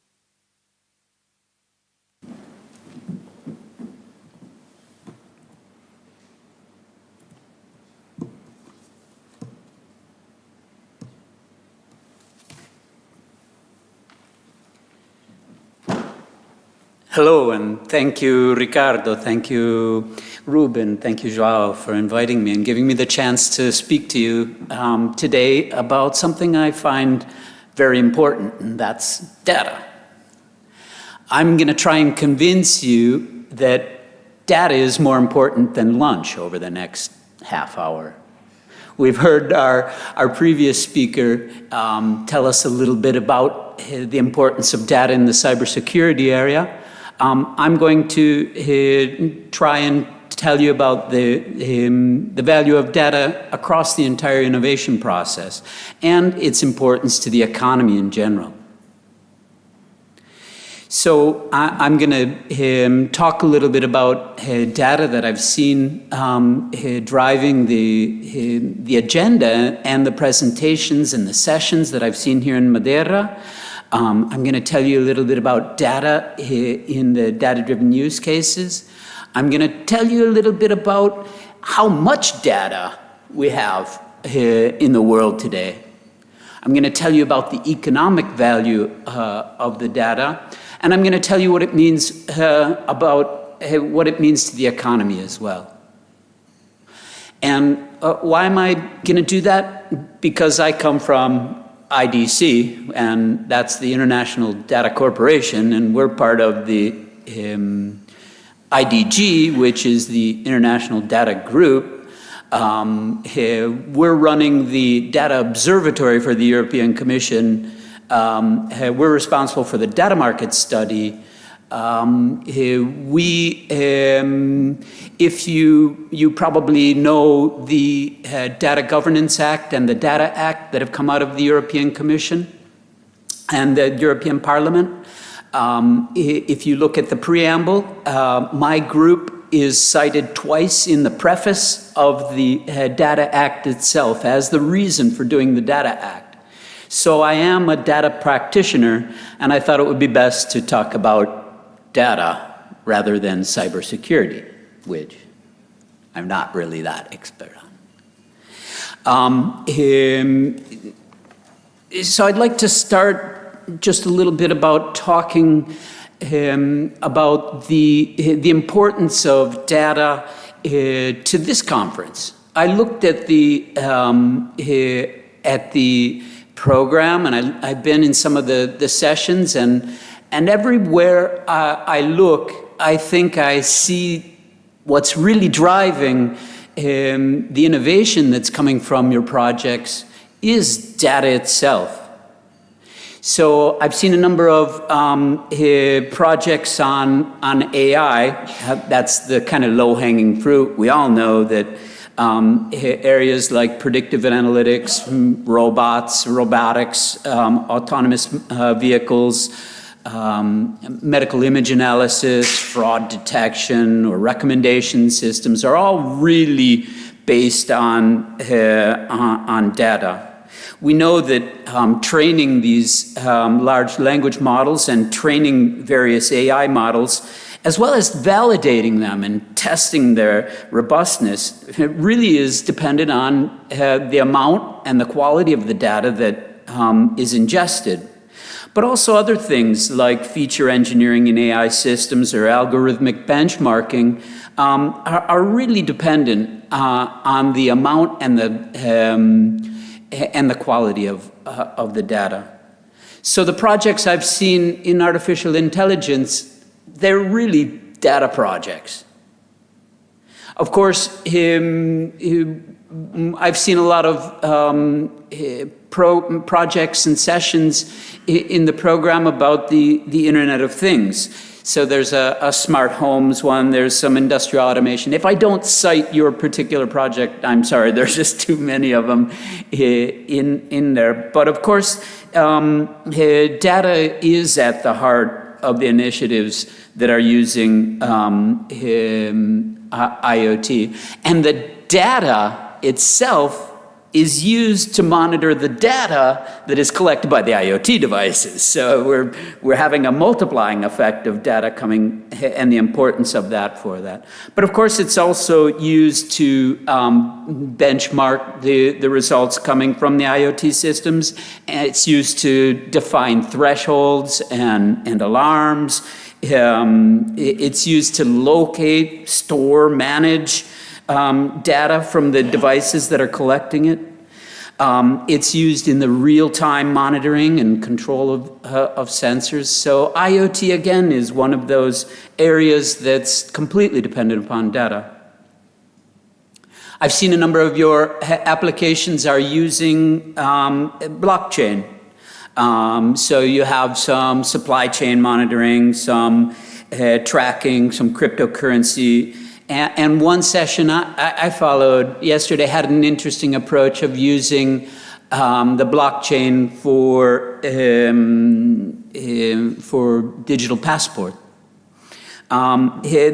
Hello, and thank you, Ricardo, thank you, Ruben, thank you, Joao, for inviting me and giving me the chance to speak to you today about something I find very important, and that's data. I'm going to try and convince you that data is more important than lunch over the next half hour. We've heard our previous speaker tell us a little bit about the importance of data in the cybersecurity area. I'm going to try and tell you about the value of data across the entire innovation process and its importance to the economy in general. So I'm going to talk a little bit about data that I've seen driving the agenda and the presentations and the sessions that I've seen here in Madeira. I'm going to tell you a little bit about data in the data-driven use cases. I'm going to tell you a little bit about how much data we have in the world today. I'm going to tell you about the economic value of the data, and I'm going to tell you what it means about what it means to the economy as well. And why am I going to do that? Because I come from IDC, and that's the International Data Corporation, and we're part of the IDG, which is the International Data Group. We're running the Data Observatory for the European Commission. We're responsible for the data market study. If you probably know the Data Governance Act and the Data Act that have come out of the European Commission and the European Parliament. If you look at the preamble, my group is cited twice in the preface of the Data Act itself as the reason for doing the Data Act. So I am a data practitioner, and I thought it would be best to talk about data rather than cybersecurity, which I'm not really that expert on. So I'd like to start just a little bit about talking about the importance of data to this conference. I looked at the program, and I've been in some of the sessions, and everywhere I look, I think I see what's really driving the innovation that's coming from your projects is data itself. So I've seen a number of projects on AI. That's the kind of low-hanging fruit. We all know that areas like predictive analytics, robotics, autonomous vehicles, medical image analysis, fraud detection, or recommendation systems are all really based on data. We know that training these large language models and training various AI models as well as validating them and testing their robustness, it really is dependent on the amount and the quality of the data that is ingested. But also other things like feature engineering in AI systems or algorithmic benchmarking are really dependent on the amount and the quality of the data. So the projects I've seen in artificial intelligence, they're really data projects. Of course, I've seen a lot of projects and sessions in the program about the Internet of Things. So there's a smart homes one, there's some industrial automation. If I don't cite your particular project, I'm sorry, there's just too many of them in there. But of course, data is at the heart of the initiatives that are using IoT. And the data itself is used to monitor the data that is collected by the IoT devices. So we're having a multiplying effect of data coming and the importance of that for that. But of course, it's also used to benchmark the results coming from the IoT systems. And it's used to define thresholds and alarms. It's used to locate, store, manage data from the devices that are collecting it. It's used in the real-time monitoring and control of sensors. So IoT, again, is one of those areas that's completely dependent upon data. I've seen a number of your applications are using blockchain. So you have some supply chain monitoring, some tracking, some cryptocurrency. And one session I followed yesterday had an interesting approach of using the blockchain for digital passport.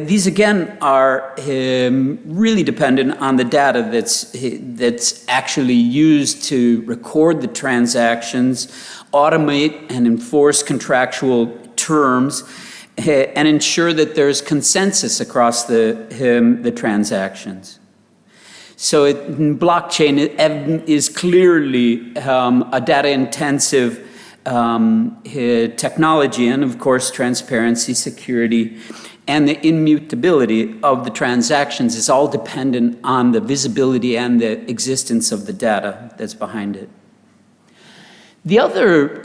These again are really dependent on the data that's actually used to record the transactions, automate and enforce contractual terms, and ensure that there's consensus across the transactions. So blockchain is clearly a data-intensive technology, and of course transparency, security, and the immutability of the transactions is all dependent on the visibility and the existence of the data that's behind it. The other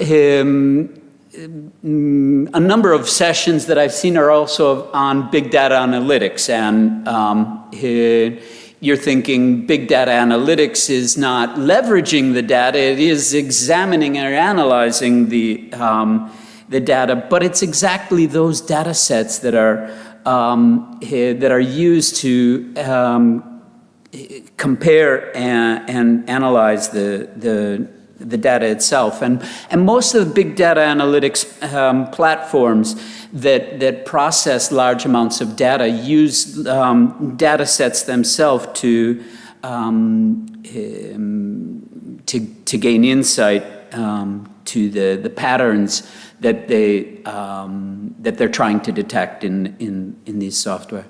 a number of sessions that I've seen are also on big data analytics, and you're thinking big data analytics is not leveraging the data, it is examining or analyzing the data, but it's exactly those data sets that are used to compare and analyze the data itself. And most of the big data analytics platforms that process large amounts of data use data sets themselves to gain insight to the patterns that they're trying to detect in these software.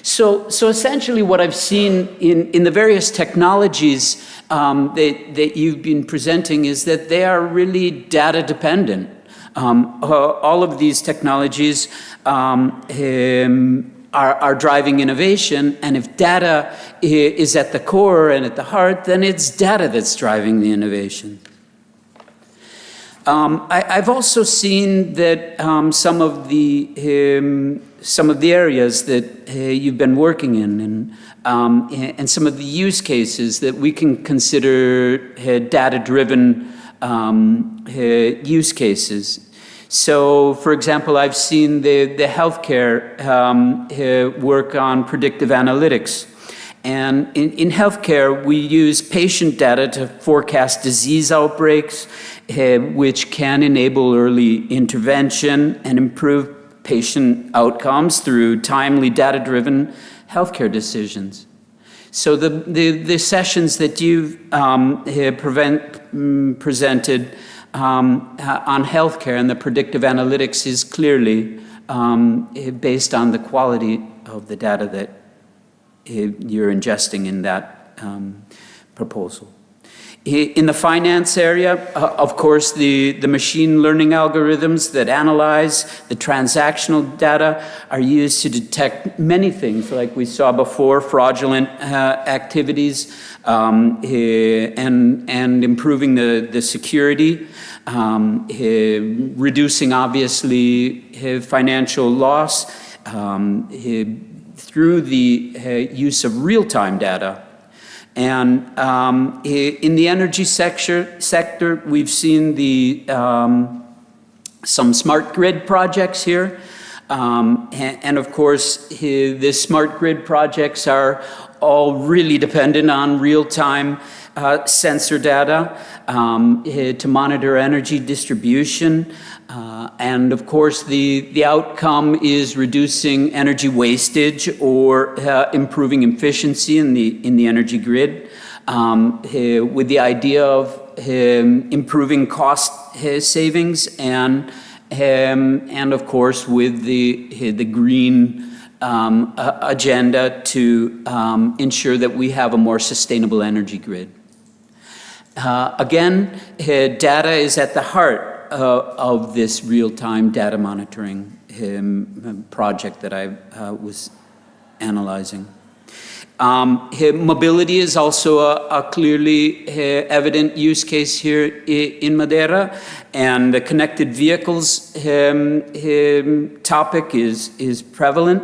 So essentially what I've seen in the various technologies that you've been presenting is that they are really data dependent. All of these technologies are driving innovation, and if data is at the core and at the heart, then it's data that's driving the innovation. I've also seen that some of the areas that you've been working in and some of the use cases that we can consider data-driven use cases. So, for example, I've seen the healthcare work on predictive analytics. And in healthcare, we use patient data to forecast disease outbreaks, which can enable early intervention and improve patient outcomes through timely data-driven healthcare decisions. So the sessions that you've presented on healthcare and the predictive analytics is clearly based on the quality of the data that you're ingesting in that proposal. In the finance area, of course, the machine learning algorithms that analyze the transactional data are used to detect many things, like we saw before, fraudulent activities, and improving the security, reducing, obviously, financial loss through the use of real-time data. And in the energy sector, we've seen some smart grid projects here. And of course, the smart grid projects are all really dependent on real-time sensor data to monitor energy distribution. And of course, the outcome is reducing energy wastage or improving efficiency in the energy grid, with the idea of improving cost savings and of course with the green agenda to ensure that we have a more sustainable energy grid. Again, data is at the heart of this real-time data monitoring project that I was analyzing. Mobility is also a clearly evident use case here in Madeira, and the connected vehicles topic is prevalent.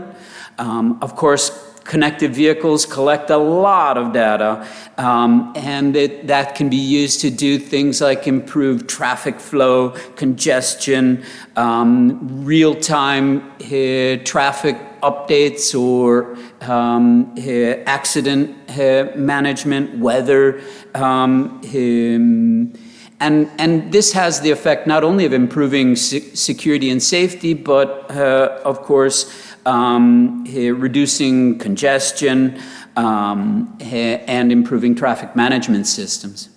Of course, connected vehicles collect a lot of data, and that can be used to do things like improve traffic flow, congestion, real-time traffic updates or accident management, weather, and this has the effect not only of improving security and safety, but of course reducing congestion and improving traffic management systems.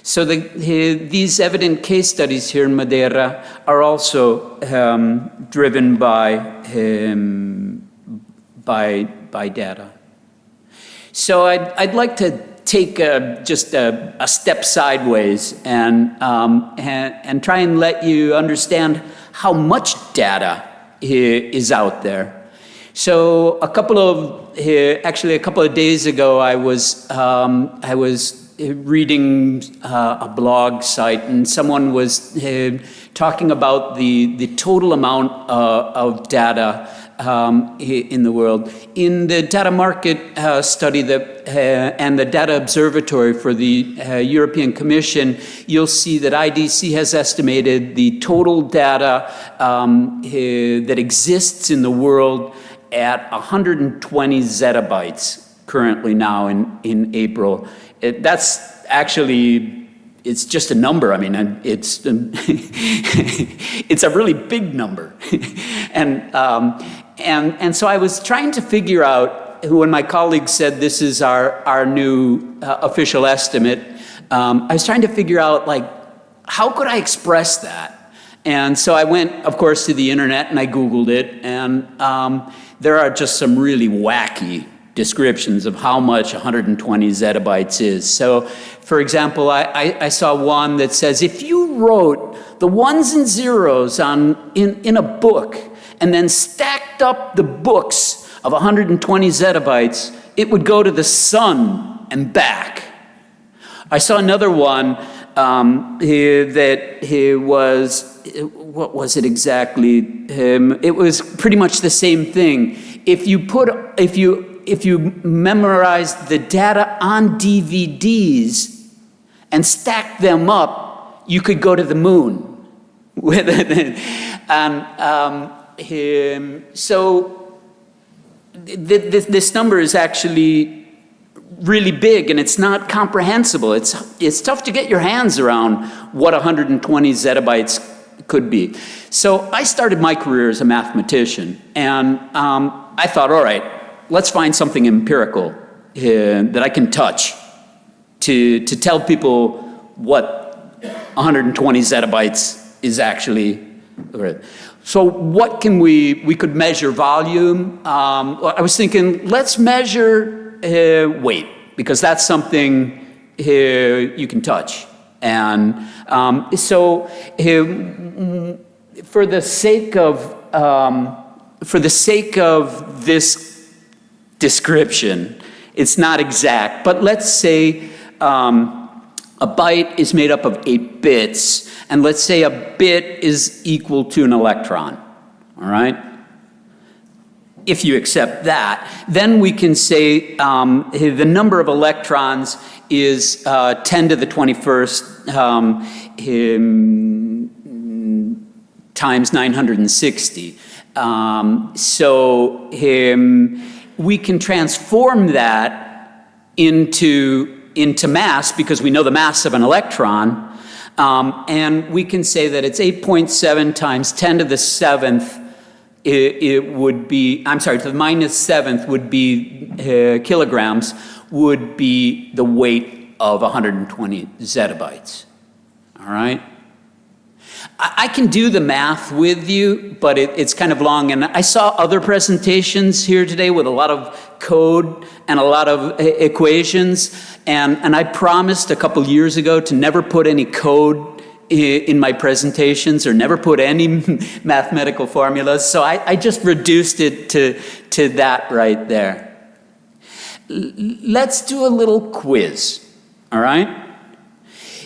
So these evident case studies here in Madeira are also driven by data. So I'd like to take just a step sideways and try and let you understand how much data is out there. So actually a couple of days ago, I was reading a blog site, and someone was talking about the total amount of data in the world. In the data market study and the data observatory for the European Commission, you'll see that IDC has estimated the total data that exists in the world at 120 zettabytes currently now in April. That's actually, it's just a number. I mean, it's it's a really big number. And so I was trying to figure out, when my colleague said this is our new official estimate, I was trying to figure out, like, how could I express that? And so I went, of course, to the internet and I Googled it, and there are just some really wacky descriptions of how much 120 zettabytes is. So, for example, I saw one that says, if you wrote the ones and zeros in a book and then stacked up the books of 120 zettabytes, it would go to the sun and back. I saw another one that was, what was it exactly? It was pretty much the same thing. If you memorized the data on DVDs and stacked them up, you could go to the moon. So this number is actually really big, and it's not comprehensible. It's tough to get your hands around what 120 zettabytes could be. So I started my career as a mathematician, and I thought, all right, let's find something empirical that I can touch to tell people what 120 zettabytes is actually. So what can we could measure volume. I was thinking, let's measure weight, because that's something you can touch. And so for the sake of this description, it's not exact, but let's say a byte is made up of 8 bits, and let's say a bit is equal to an electron, all right? If you accept that, then we can say the number of electrons is 10 to the 21st times 960. So we can transform that into mass, because we know the mass of an electron, and we can say that it's 8.7 times 10 to the 7th, it would be, I'm sorry, to the -7th would be kilograms, would be the weight of 120 zettabytes, all right? I can do the math with you, but it's kind of long, and I saw other presentations here today with a lot of code and a lot of equations, and I promised a couple years ago to never put any code in my presentations, or never put any mathematical formulas, so I just reduced it to that right there. Let's do a little quiz, all right?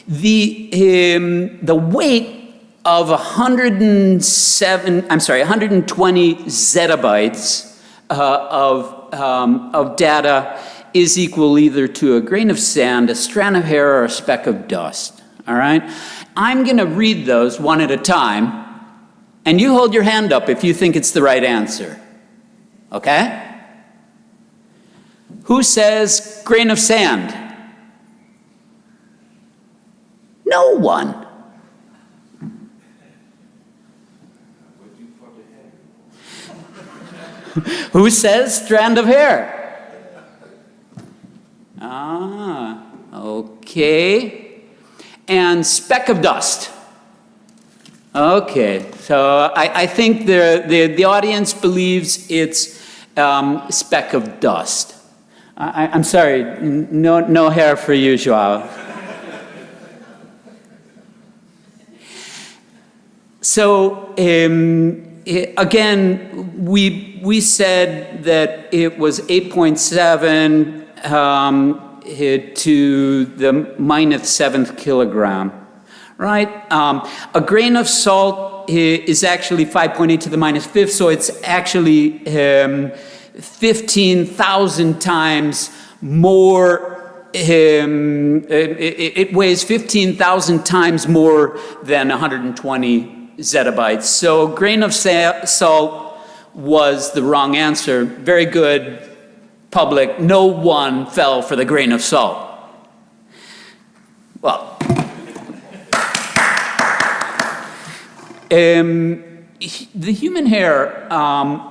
The weight of 120 zettabytes of data is equal either to a grain of sand, a strand of hair, or a speck of dust, all right? I'm going to read those one at a time, and you hold your hand up if you think it's the right answer, okay? Who says grain of sand? No one. Who says strand of hair? Ah, okay. And speck of dust. Okay, so I think the audience believes it's speck of dust. I'm sorry, no hair for you, Joao. So again, we said that it was 8.7 to the -7th kilogram, right? A grain of salt is actually 5.8 to the -5th, so it's actually 15,000 times more. It weighs 15,000 times more than 120 zettabytes. So grain of salt was the wrong answer. Very good, public. No one fell for the grain of salt. Well, the human hair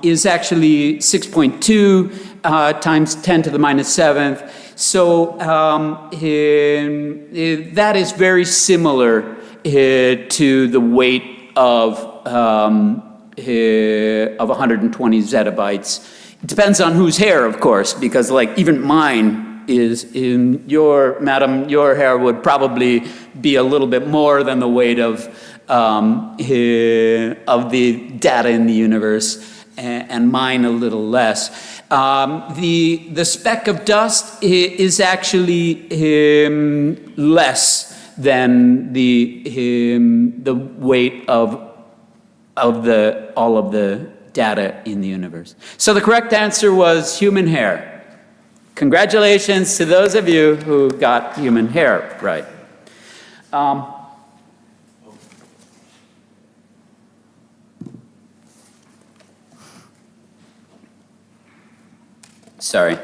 is actually 6.2 times 10 to the -7th. So that is very similar to the weight of 120 zettabytes. It depends on whose hair, of course, because like even mine is madam, your hair would probably be a little bit more than the weight of the data in the universe, and mine a little less. The speck of dust is actually less than the weight of all of the data in the universe. So the correct answer was human hair. Congratulations to those of you who got human hair right. Sorry.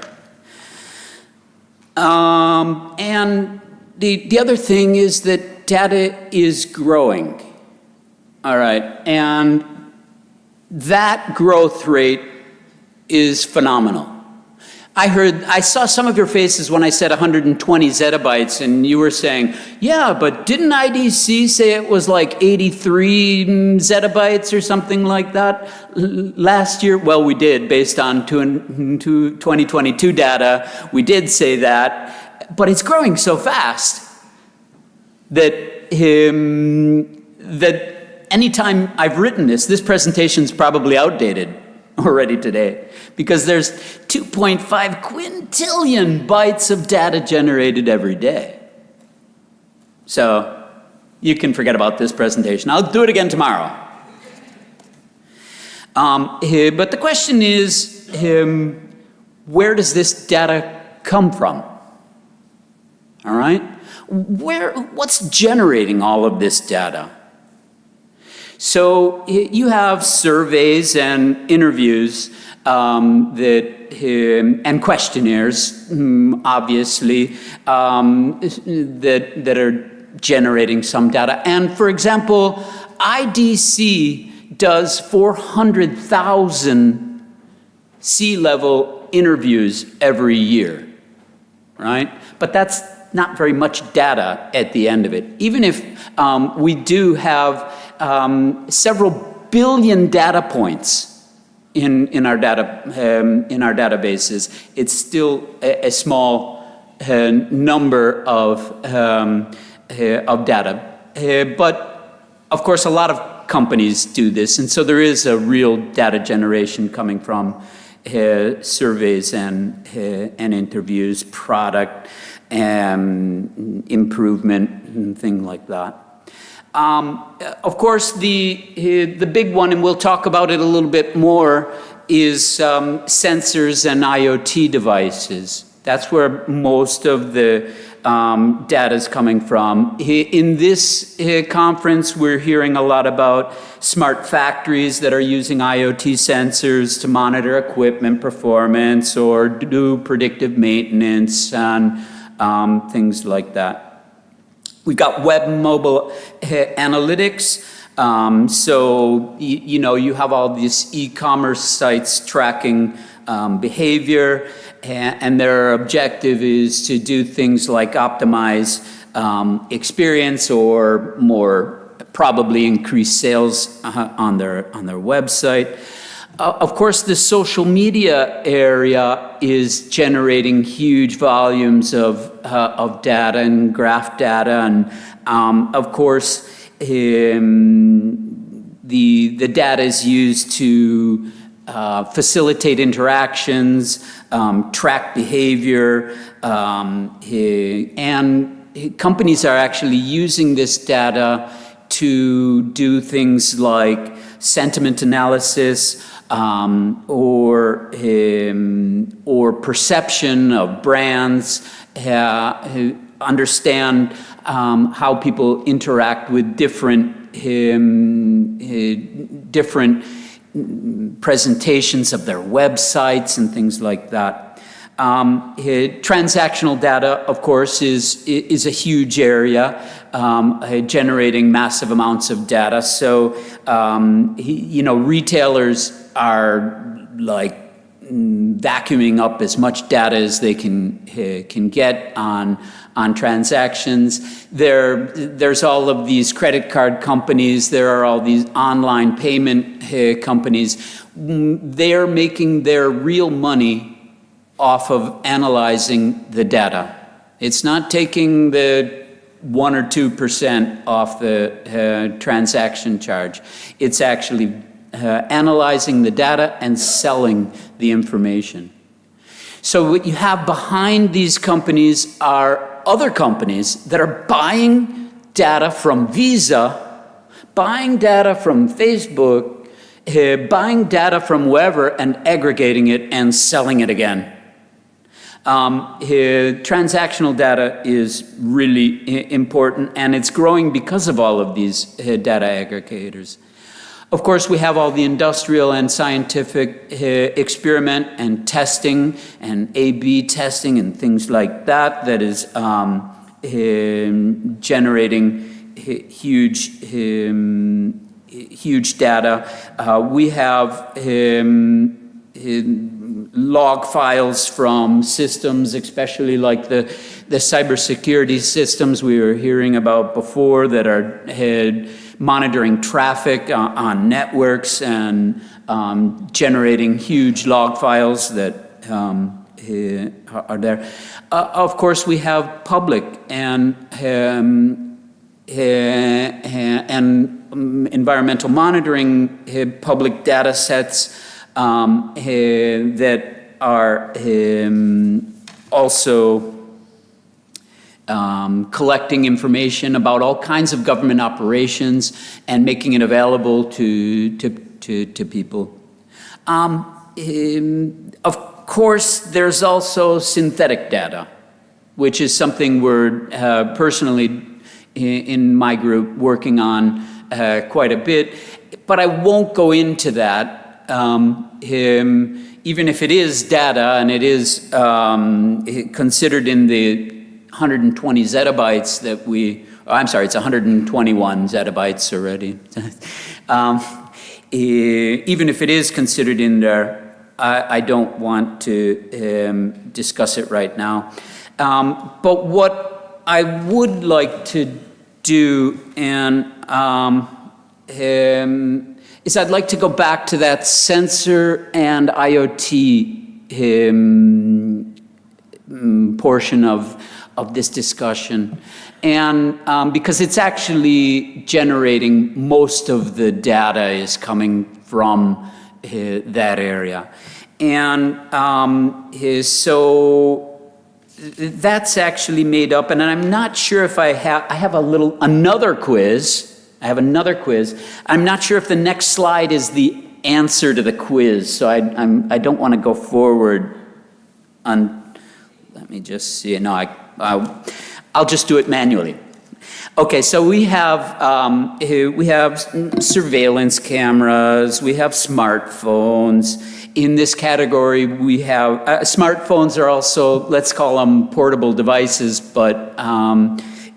And the other thing is that data is growing. All right, and that growth rate is phenomenal. I saw some of your faces when I said 120 zettabytes, and you were saying, yeah, but didn't IDC say it was like 83 zettabytes or something like that last year? Well, we did, based on 2022 data. We did say that, but it's growing so fast that anytime I've written this presentation's probably outdated already today, because there's 2.5 quintillion bytes of data generated every day. So you can forget about this presentation. I'll do it again tomorrow. But the question is, where does this data come from? All right? What's generating all of this data? So you have surveys and interviews and questionnaires, obviously, that are generating some data. And for example, IDC does 400,000 C-level interviews every year, right? But that's not very much data at the end of it. Even if we do have several billion data points in our databases, it's still a small number of data. But of course, a lot of companies do this, and so there is a real data generation coming from surveys and interviews, product improvement, and things like that. Of course, the big one, and we'll talk about it a little bit more, is sensors and IoT devices. That's where most of the data is coming from. In this conference, we're hearing a lot about smart factories that are using IoT sensors to monitor equipment performance or do predictive maintenance and things like that. We've got web and mobile analytics. So, you know, you have all these e-commerce sites tracking behavior, and their objective is to do things like optimize experience, or more probably increase sales on their website. Of course, the social media area is generating huge volumes of data and graph data, and of course, the data is used to facilitate interactions, track behavior, and companies are actually using this data to do things like sentiment analysis, or perception of brands, understand how people interact with different presentations of their websites and things like that. Transactional data, of course, is a huge area, generating massive amounts of data. So, you know, retailers are like vacuuming up as much data as they can get on transactions. There's all of these credit card companies. There are all these online payment companies. They're making their real money off of analyzing the data. It's not taking the 1 or 2% off the transaction charge. It's actually analyzing the data and selling the information. So what you have behind these companies are other companies that are buying data from Visa, buying data from Facebook, buying data from wherever and aggregating it and selling it again. Transactional data is really important, and it's growing because of all of these data aggregators. Of course, we have all the industrial and scientific experiment and testing and A/B testing and things like that that is generating huge data. We have log files from systems, especially like the cybersecurity systems we were hearing about before that are monitoring traffic on networks and generating huge log files that are there. Of course, we have public and environmental monitoring public data sets that are also collecting information about all kinds of government operations and making it available to people. Of course, there's also synthetic data, which is something we're personally in my group working on quite a bit, but I won't go into that. Even if it is data and it is considered in the 120 zettabytes that I'm sorry, it's 121 zettabytes already. Even if it is considered in there, I don't want to discuss it right now. But what I would like to do is I'd like to go back to that sensor and IoT portion of this discussion. And because it's actually generating most of the data is coming from that area. And so that's actually made up, and I'm not sure if I have another quiz. I have another quiz. I'm not sure if the next slide is the answer to the quiz, so I don't want to go forward on, let me just see, no, I'll just do it manually. Okay, so we have surveillance cameras, we have smartphones. In this category, we have, smartphones are also, let's call them portable devices, but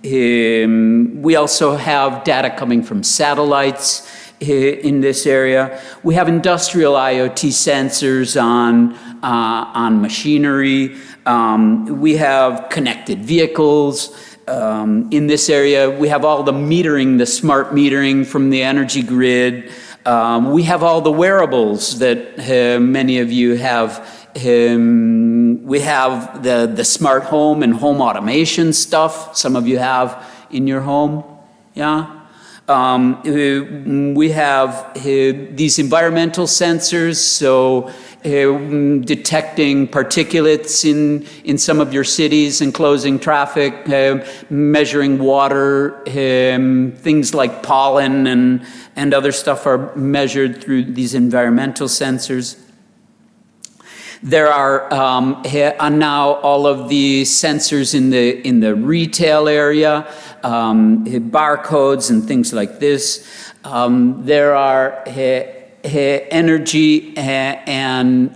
we also have data coming from satellites in this area. We have industrial IoT sensors on machinery. We have connected vehicles. In this area, we have all the metering, the smart metering from the energy grid. We have all the wearables that many of you have. We have the smart home and home automation stuff some of you have in your home, yeah? We have these environmental sensors, so detecting particulates in some of your cities and closing traffic, measuring water, things like pollen and other stuff are measured through these environmental sensors. There are now all of the sensors in the retail area, barcodes and things like this. There are energy and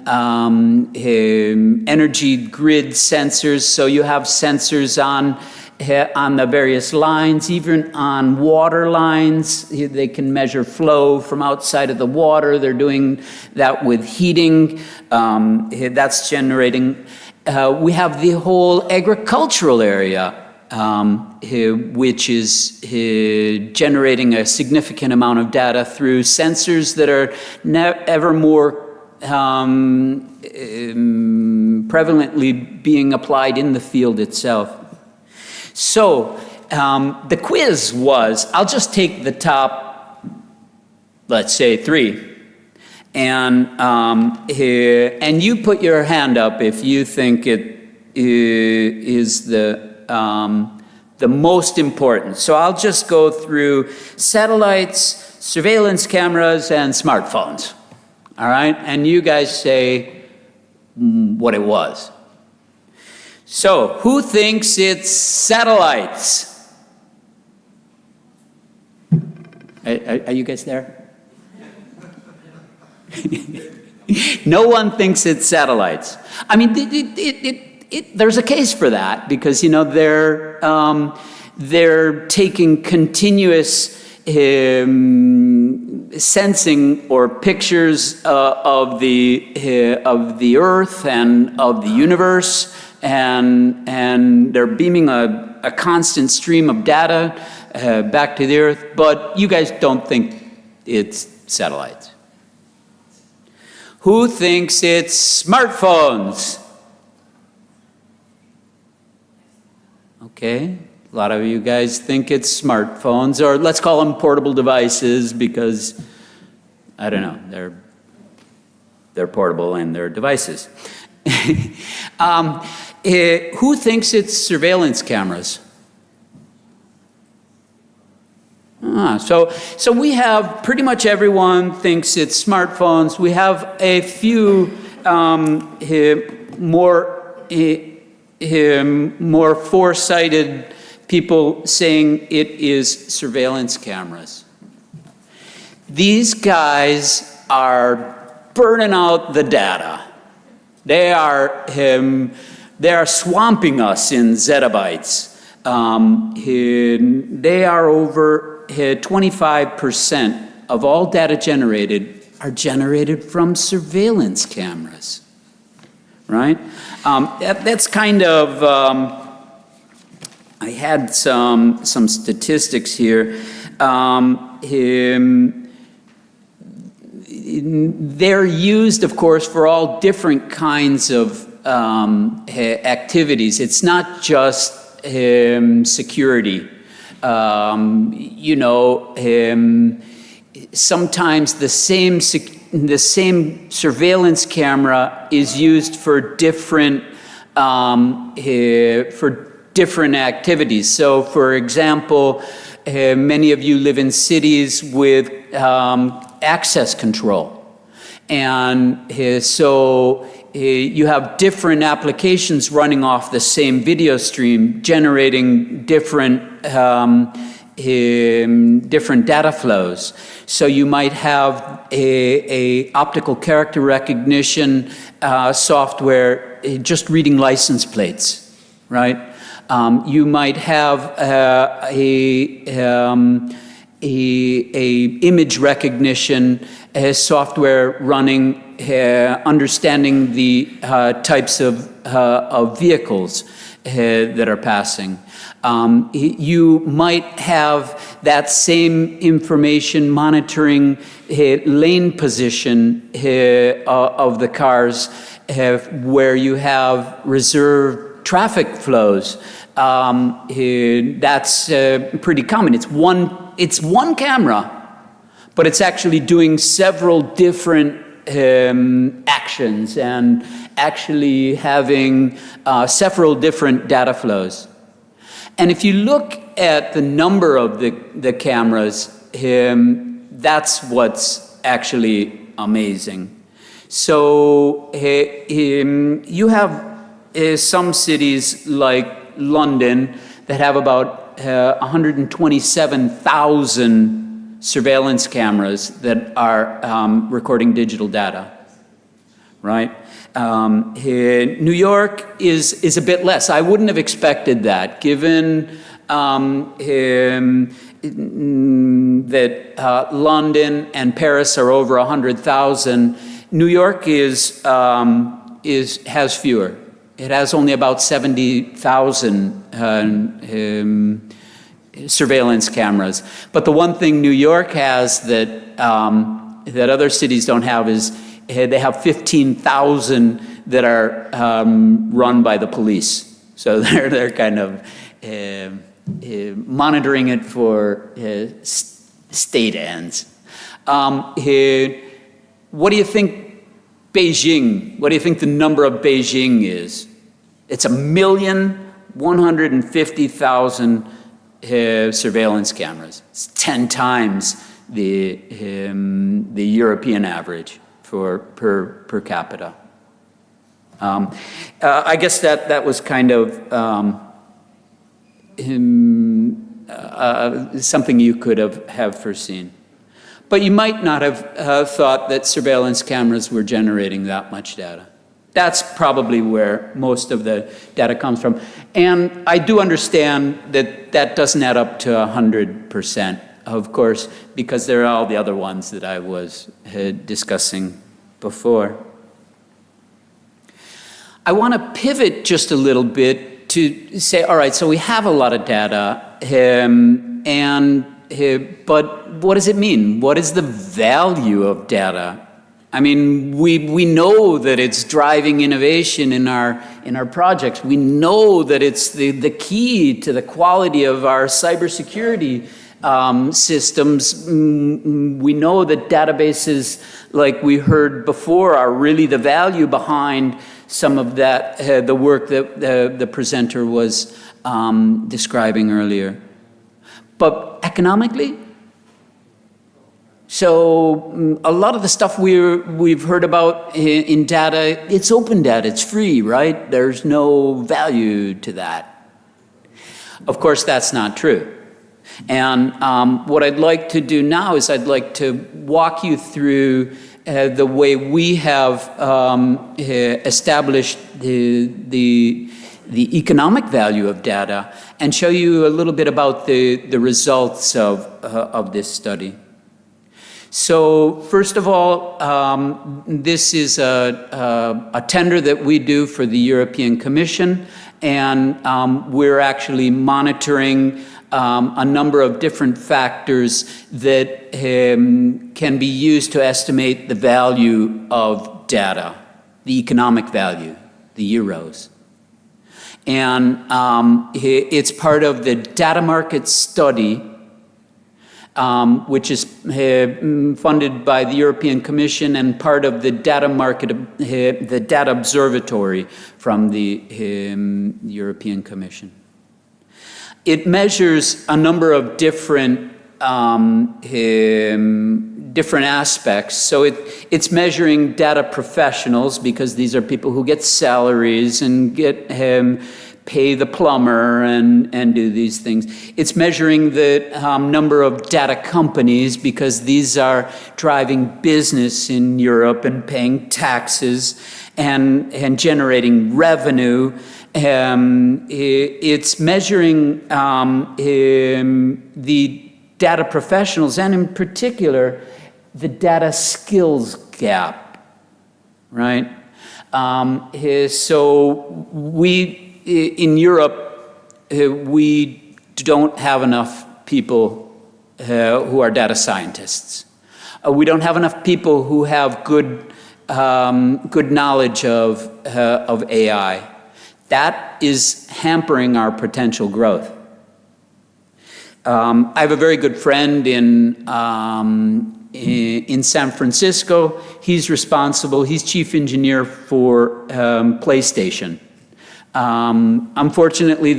energy grid sensors. So you have sensors on the various lines, even on water lines. They can measure flow from outside of the water. They're doing that with heating. That's generating. We have the whole agricultural area, which is generating a significant amount of data through sensors that are ever more prevalently being applied in the field itself. So the quiz was, I'll just take the top, let's say 3, and you put your hand up if you think it is the most important. So I'll just go through satellites, surveillance cameras, and smartphones. All right, and you guys say what it was. So, who thinks it's satellites? Are you guys there? No one thinks it's satellites. I mean, there's a case for that because, you know, they're taking continuous sensing or pictures of the Earth and of the universe, and they're beaming a constant stream of data back to the Earth, but you guys don't think it's satellites. Who thinks it's smartphones? Okay, a lot of you guys think it's smartphones, or let's call them portable devices because, I don't know, they're portable and they're devices. Who thinks it's surveillance cameras? So we have pretty much everyone thinks it's smartphones. We have a few more foresighted people saying it is surveillance cameras. These guys are burning out the data. They are swamping us in zettabytes. They are over 25% of all data generated are generated from surveillance cameras, right? That's kind of, I had some statistics here. They're used, of course, for all different kinds of activities. It's not just security. You know, sometimes the same surveillance camera is used for different activities. So, for example, many of you live in cities with access control, and so you have different applications running off the same video stream, generating different data flows. So you might have a optical character recognition software just reading license plates, right? You might have a image recognition software running, understanding the types of vehicles that are passing. You might have that same information monitoring lane position of the cars where you have reserved traffic flows. That's pretty common. It's one camera, but it's actually doing several different actions and actually having several different data flows. And if you look at the number of the cameras, that's what's actually amazing. So you have some cities like London that have about 127,000 surveillance cameras that are recording digital data, right? New York is a bit less. I wouldn't have expected that, given that London and Paris are over 100,000. New York has fewer. It has only about 70,000 surveillance cameras. But the one thing New York has that that other cities don't have is they have 15,000 that are run by the police. So they're kind of monitoring it for state ends. What do you think Beijing? What do you think the number of Beijing is? It's 1,150,000 surveillance cameras. It's 10 times the European average for per capita. I guess that was kind of something you could have foreseen. But you might not have thought that surveillance cameras were generating that much data. That's probably where most of the data comes from. And I do understand that that doesn't add up to 100% of course, because there are all the other ones that I was discussing before. I want to pivot just a little bit to say, all right, so we have a lot of data, but what does it mean? What is the value of data? I mean, we know that it's driving innovation in our projects. We know that it's the key to the quality of our cybersecurity systems. We know that databases, like we heard before, are really the value behind some of that, the work that the presenter was describing earlier. But economically, so a lot of the stuff we've heard about in data, it's open data, it's free, right? There's no value to that. Of course, that's not true. And what I'd like to do now is I'd like to walk you through the way we have established the economic value of data and show you a little bit about the results of this study. So first of all, this is a tender that we do for the European Commission, and we're actually monitoring a number of different factors that can be used to estimate the value of data, the economic value, the euros. And it's part of the data market study, which is funded by the European Commission and part of the data market, the data observatory from the European Commission. It measures a number of different aspects. So it's measuring data professionals, because these are people who get salaries and get pay the plumber and do these things. It's measuring the number of data companies, because these are driving business in Europe and paying taxes and generating revenue. It's measuring the data professionals, and in particular, the data skills gap, right? So in Europe, we don't have enough people who are data scientists. We don't have enough people who have good knowledge of AI. That is hampering our potential growth. I have a very good friend in San Francisco. He's chief engineer for PlayStation. Unfortunately,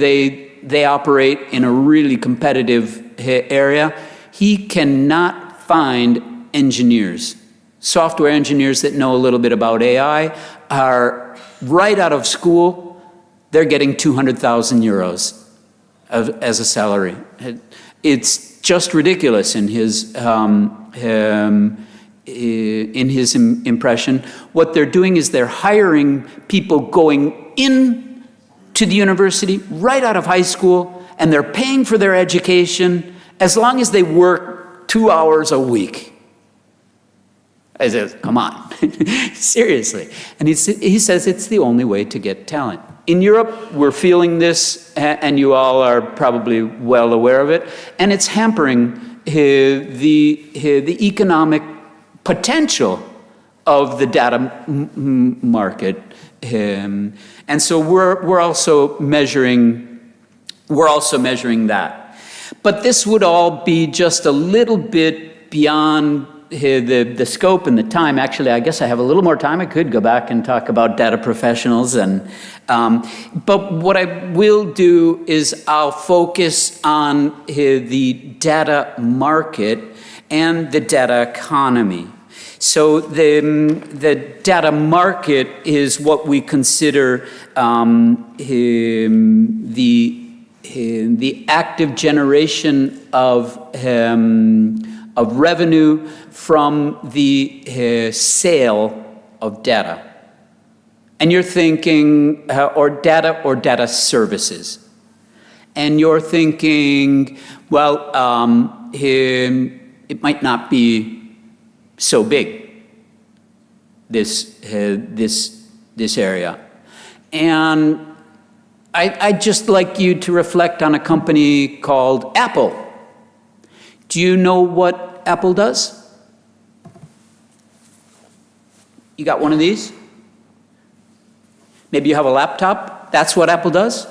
they operate in a really competitive area. He cannot find engineers. Software engineers that know a little bit about AI are right out of school. They're getting 200,000 euros as a salary. It's just ridiculous in his impression. What they're doing is they're hiring people going in to the university right out of high school, and they're paying for their education as long as they work 2 hours a week. I said, come on, seriously. And he says it's the only way to get talent. In Europe, we're feeling this, and you all are probably well aware of it, and it's hampering the economic potential of the data market. And so we're also measuring that. But this would all be just a little bit beyond the scope and the time. Actually, I guess I have a little more time. I could go back and talk about data professionals, but what I will do is I'll focus on the data market and the data economy. So the data market is what we consider the active generation of revenue from the sale of data. And you're thinking, or data services. and you're thinking, well, it might not be so big, this area. And I'd just like you to reflect on a company called Apple. Do you know what Apple does? You got one of these? Maybe you have a laptop? That's what Apple does?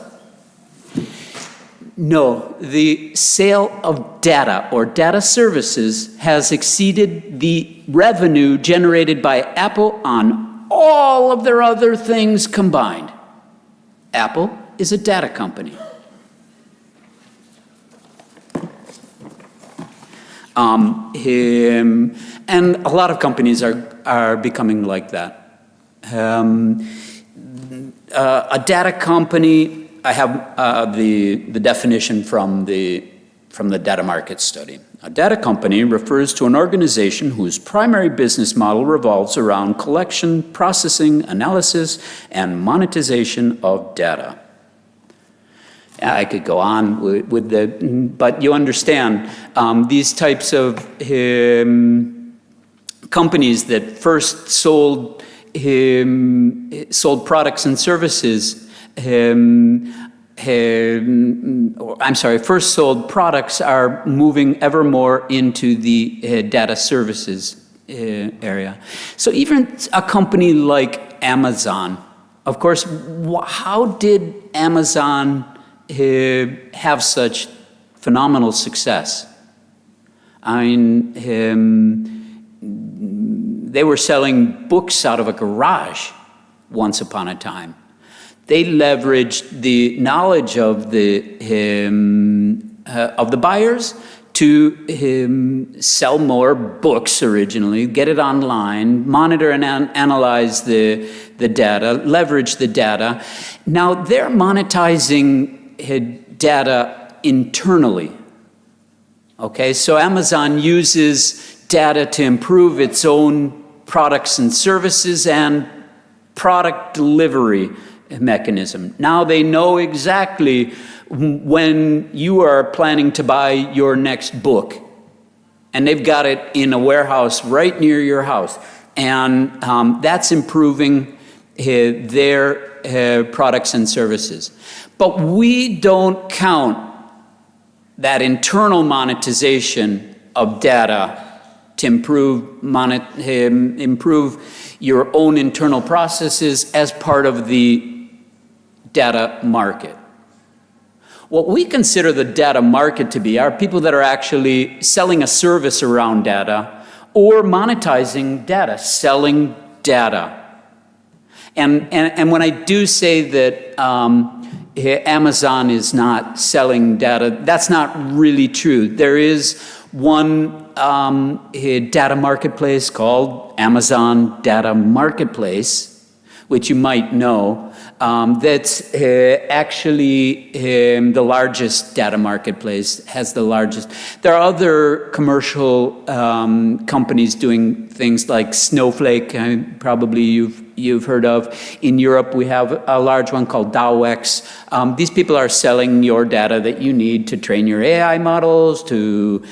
No, the sale of data or data services has exceeded the revenue generated by Apple on all of their other things combined. Apple is a data company. And a lot of companies are becoming like that. A data company, I have the definition from the data market study. A data company refers to an organization whose primary business model revolves around collection, processing, analysis, and monetization of data. I could go on with but you understand, these types of companies that first sold products and services, first sold products are moving ever more into the data services area. So even a company like Amazon, of course, how did Amazon have such phenomenal success? I mean, they were selling books out of a garage once upon a time. They leveraged the knowledge of the buyers to sell more books originally, get it online, monitor and analyze the data, leverage the data. Now they're monetizing data internally. Okay, so Amazon uses data to improve its own products and services and product delivery mechanism. Now they know exactly when you are planning to buy your next book, and they've got it in a warehouse right near your house, and that's improving their products and services. But we don't count that internal monetization of data to improve your own internal processes as part of the data market. What we consider the data market to be are people that are actually selling a service around data or monetizing data, selling data. And when I do say that Amazon is not selling data, that's not really true. There is one data marketplace called Amazon Data Marketplace, which you might know, that's actually the largest data marketplace, has the largest. There are other commercial companies doing things like Snowflake, probably you've heard of. In Europe, we have a large one called DAWX. These people are selling your data that you need to train your AI models, to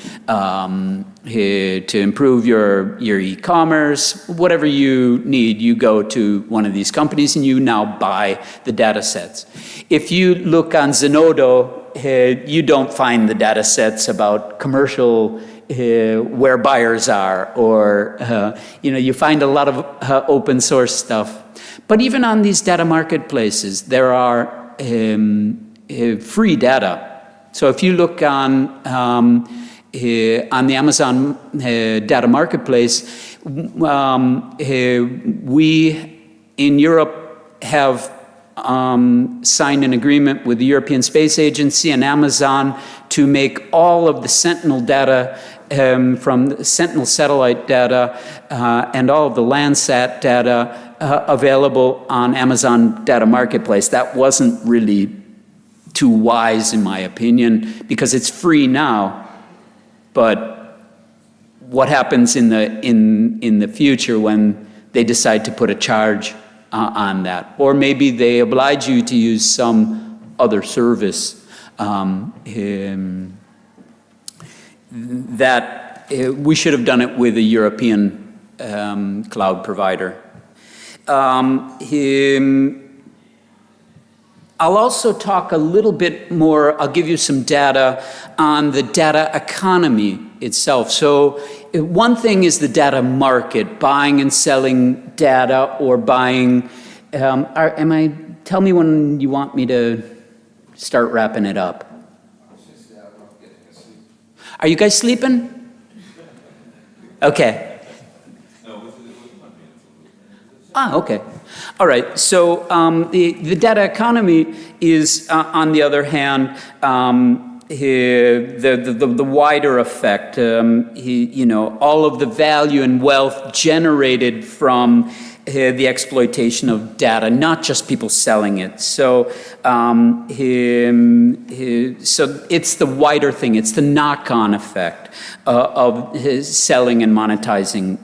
improve your e-commerce, whatever you need, you go to one of these companies and you now buy the data sets. If you look on Zenodo, you don't find the data sets about commercial where buyers are, or you find a lot of open source stuff. But even on these data marketplaces, there are free data. So if you look on the Amazon data marketplace, we in Europe have signed an agreement with the European Space Agency and Amazon to make all of the Sentinel data from the Sentinel satellite data and all of the Landsat data available on Amazon Data Marketplace. That wasn't really too wise, in my opinion, because it's free now. But what happens in the future when they decide to put a charge on that? Or maybe they oblige you to use some other service. that we should have done it with a European cloud provider. I'll also talk a little bit more, I'll give you some data on the data economy itself. So one thing is the data market, buying and selling data or buying, tell me when you want me to start wrapping it up. Are you guys sleeping? Okay. Okay. All right. So the data economy is, on the other hand, the wider effect. All of the value and wealth generated from the exploitation of data, not just people selling it. So, so it's the wider thing. It's the knock-on effect of selling and monetizing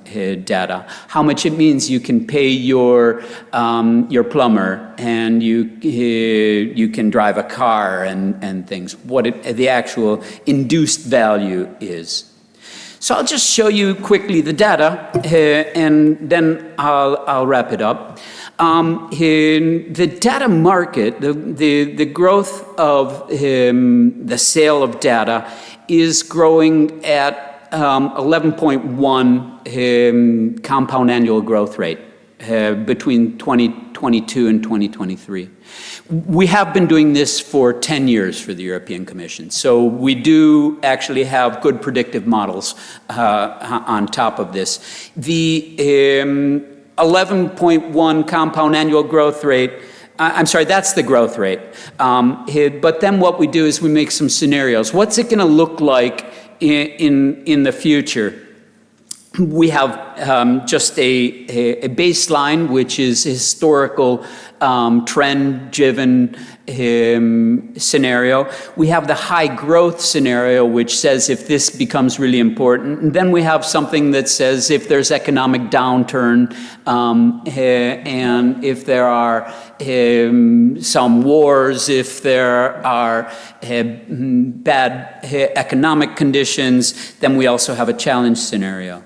data. How much it means you can pay your plumber, and you can drive a car and things. What the actual induced value is. So I'll just show you quickly the data, and then I'll wrap it up. The data market, the growth of the sale of data is growing at 11.1 compound annual growth rate between 2022 and 2023. We have been doing this for 10 years for the European Commission, so we do actually have good predictive models on top of this. The 11.1 compound annual growth rate, I'm sorry, that's the growth rate. But then what we do is we make some scenarios. What's it going to look like in the future? We have just a baseline, which is historical trend-driven scenario. We have the high growth scenario, which says if this becomes really important. And then we have something that says if there's economic downturn and if there are some wars, if there are bad economic conditions, then we also have a challenge scenario.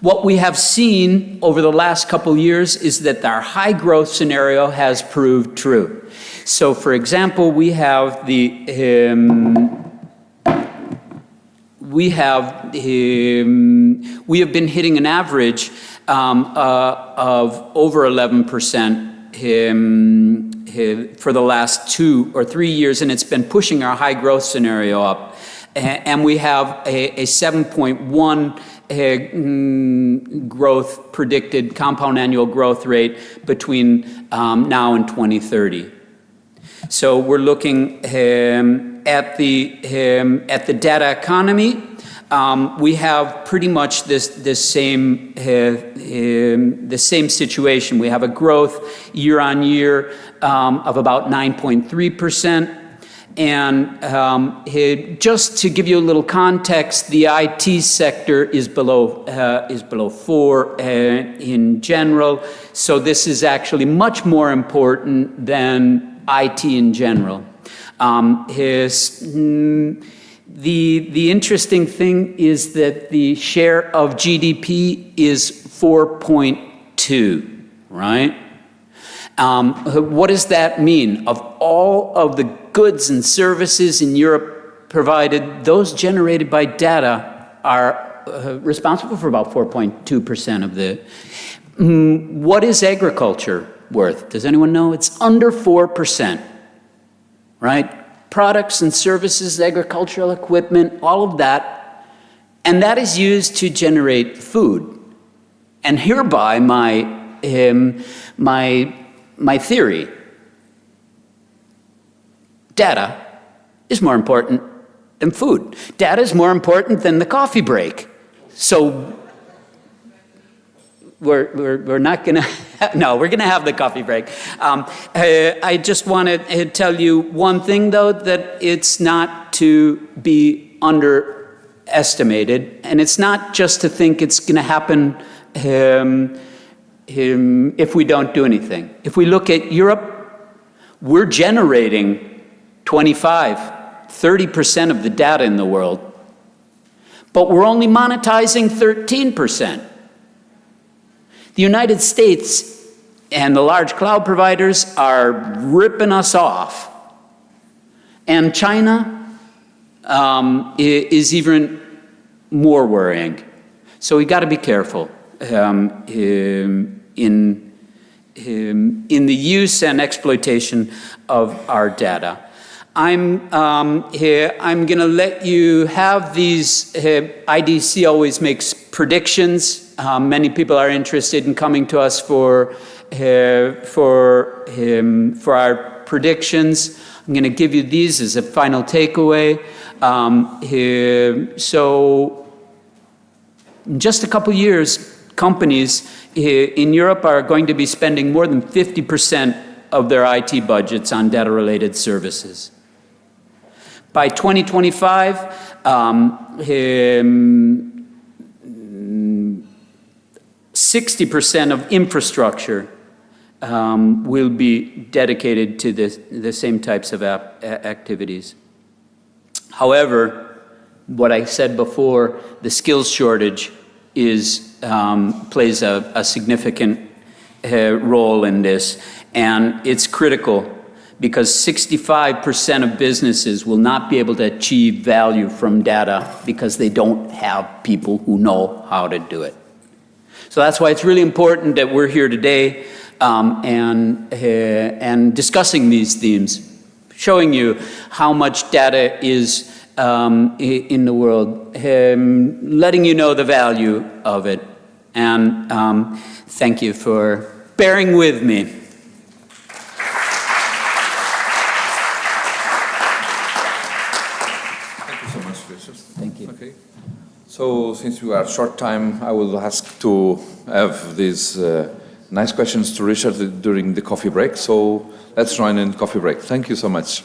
What we have seen over the last couple years is that our high growth scenario has proved true. So for example, we have we have been hitting an average of over 11% for the last 2 or 3 years, and it's been pushing our high growth scenario up. And we have a 7.1 growth predicted compound annual growth rate between now and 2030. So we're looking at the data economy. We have pretty much the same situation. We have a growth year on year of about 9.3%. And just to give you a little context, the IT sector is below 4 in general. So this is actually much more important than IT in general. The interesting thing is that the share of GDP is 4.2, right? What does that mean? Of all of the goods and services in Europe provided, those generated by data are responsible for about 4.2% of the... What is agriculture worth? Does anyone know? It's under 4%, right? Products and services, agricultural equipment, all of that, and that is used to generate food. And hereby my theory, data is more important than food. Data is more important than the coffee break. So we're not going to, no, we're going to have the coffee break. I just want to tell you one thing, though, that it's not to be underestimated, and it's not just to think it's going to happen if we don't do anything. If we look at Europe, we're generating 25, 30% of the data in the world, but we're only monetizing 13%. The United States and the large cloud providers are ripping us off. And China is even more worrying. So we got to be careful in the use and exploitation of our data. I'm going to let you have these. IDC always makes predictions. Many people are interested in coming to us for our predictions. I'm going to give you these as a final takeaway. So in just a couple years, companies in Europe are going to be spending more than 50% of their IT budgets on data-related services. By 2025, 60% of infrastructure will be dedicated to the same types of activities. However, what I said before, the skills shortage plays a significant role in this, and it's critical because 65% of businesses will not be able to achieve value from data because they don't have people who know how to do it. So that's why it's really important that we're here today and discussing these themes, showing you how much data is in the world, letting you know the value of it. And thank you for bearing with me. Thank you. Okay. So since we are short time, I will ask to have these nice questions to Richard during the coffee break. So let's join in coffee break. Thank you so much.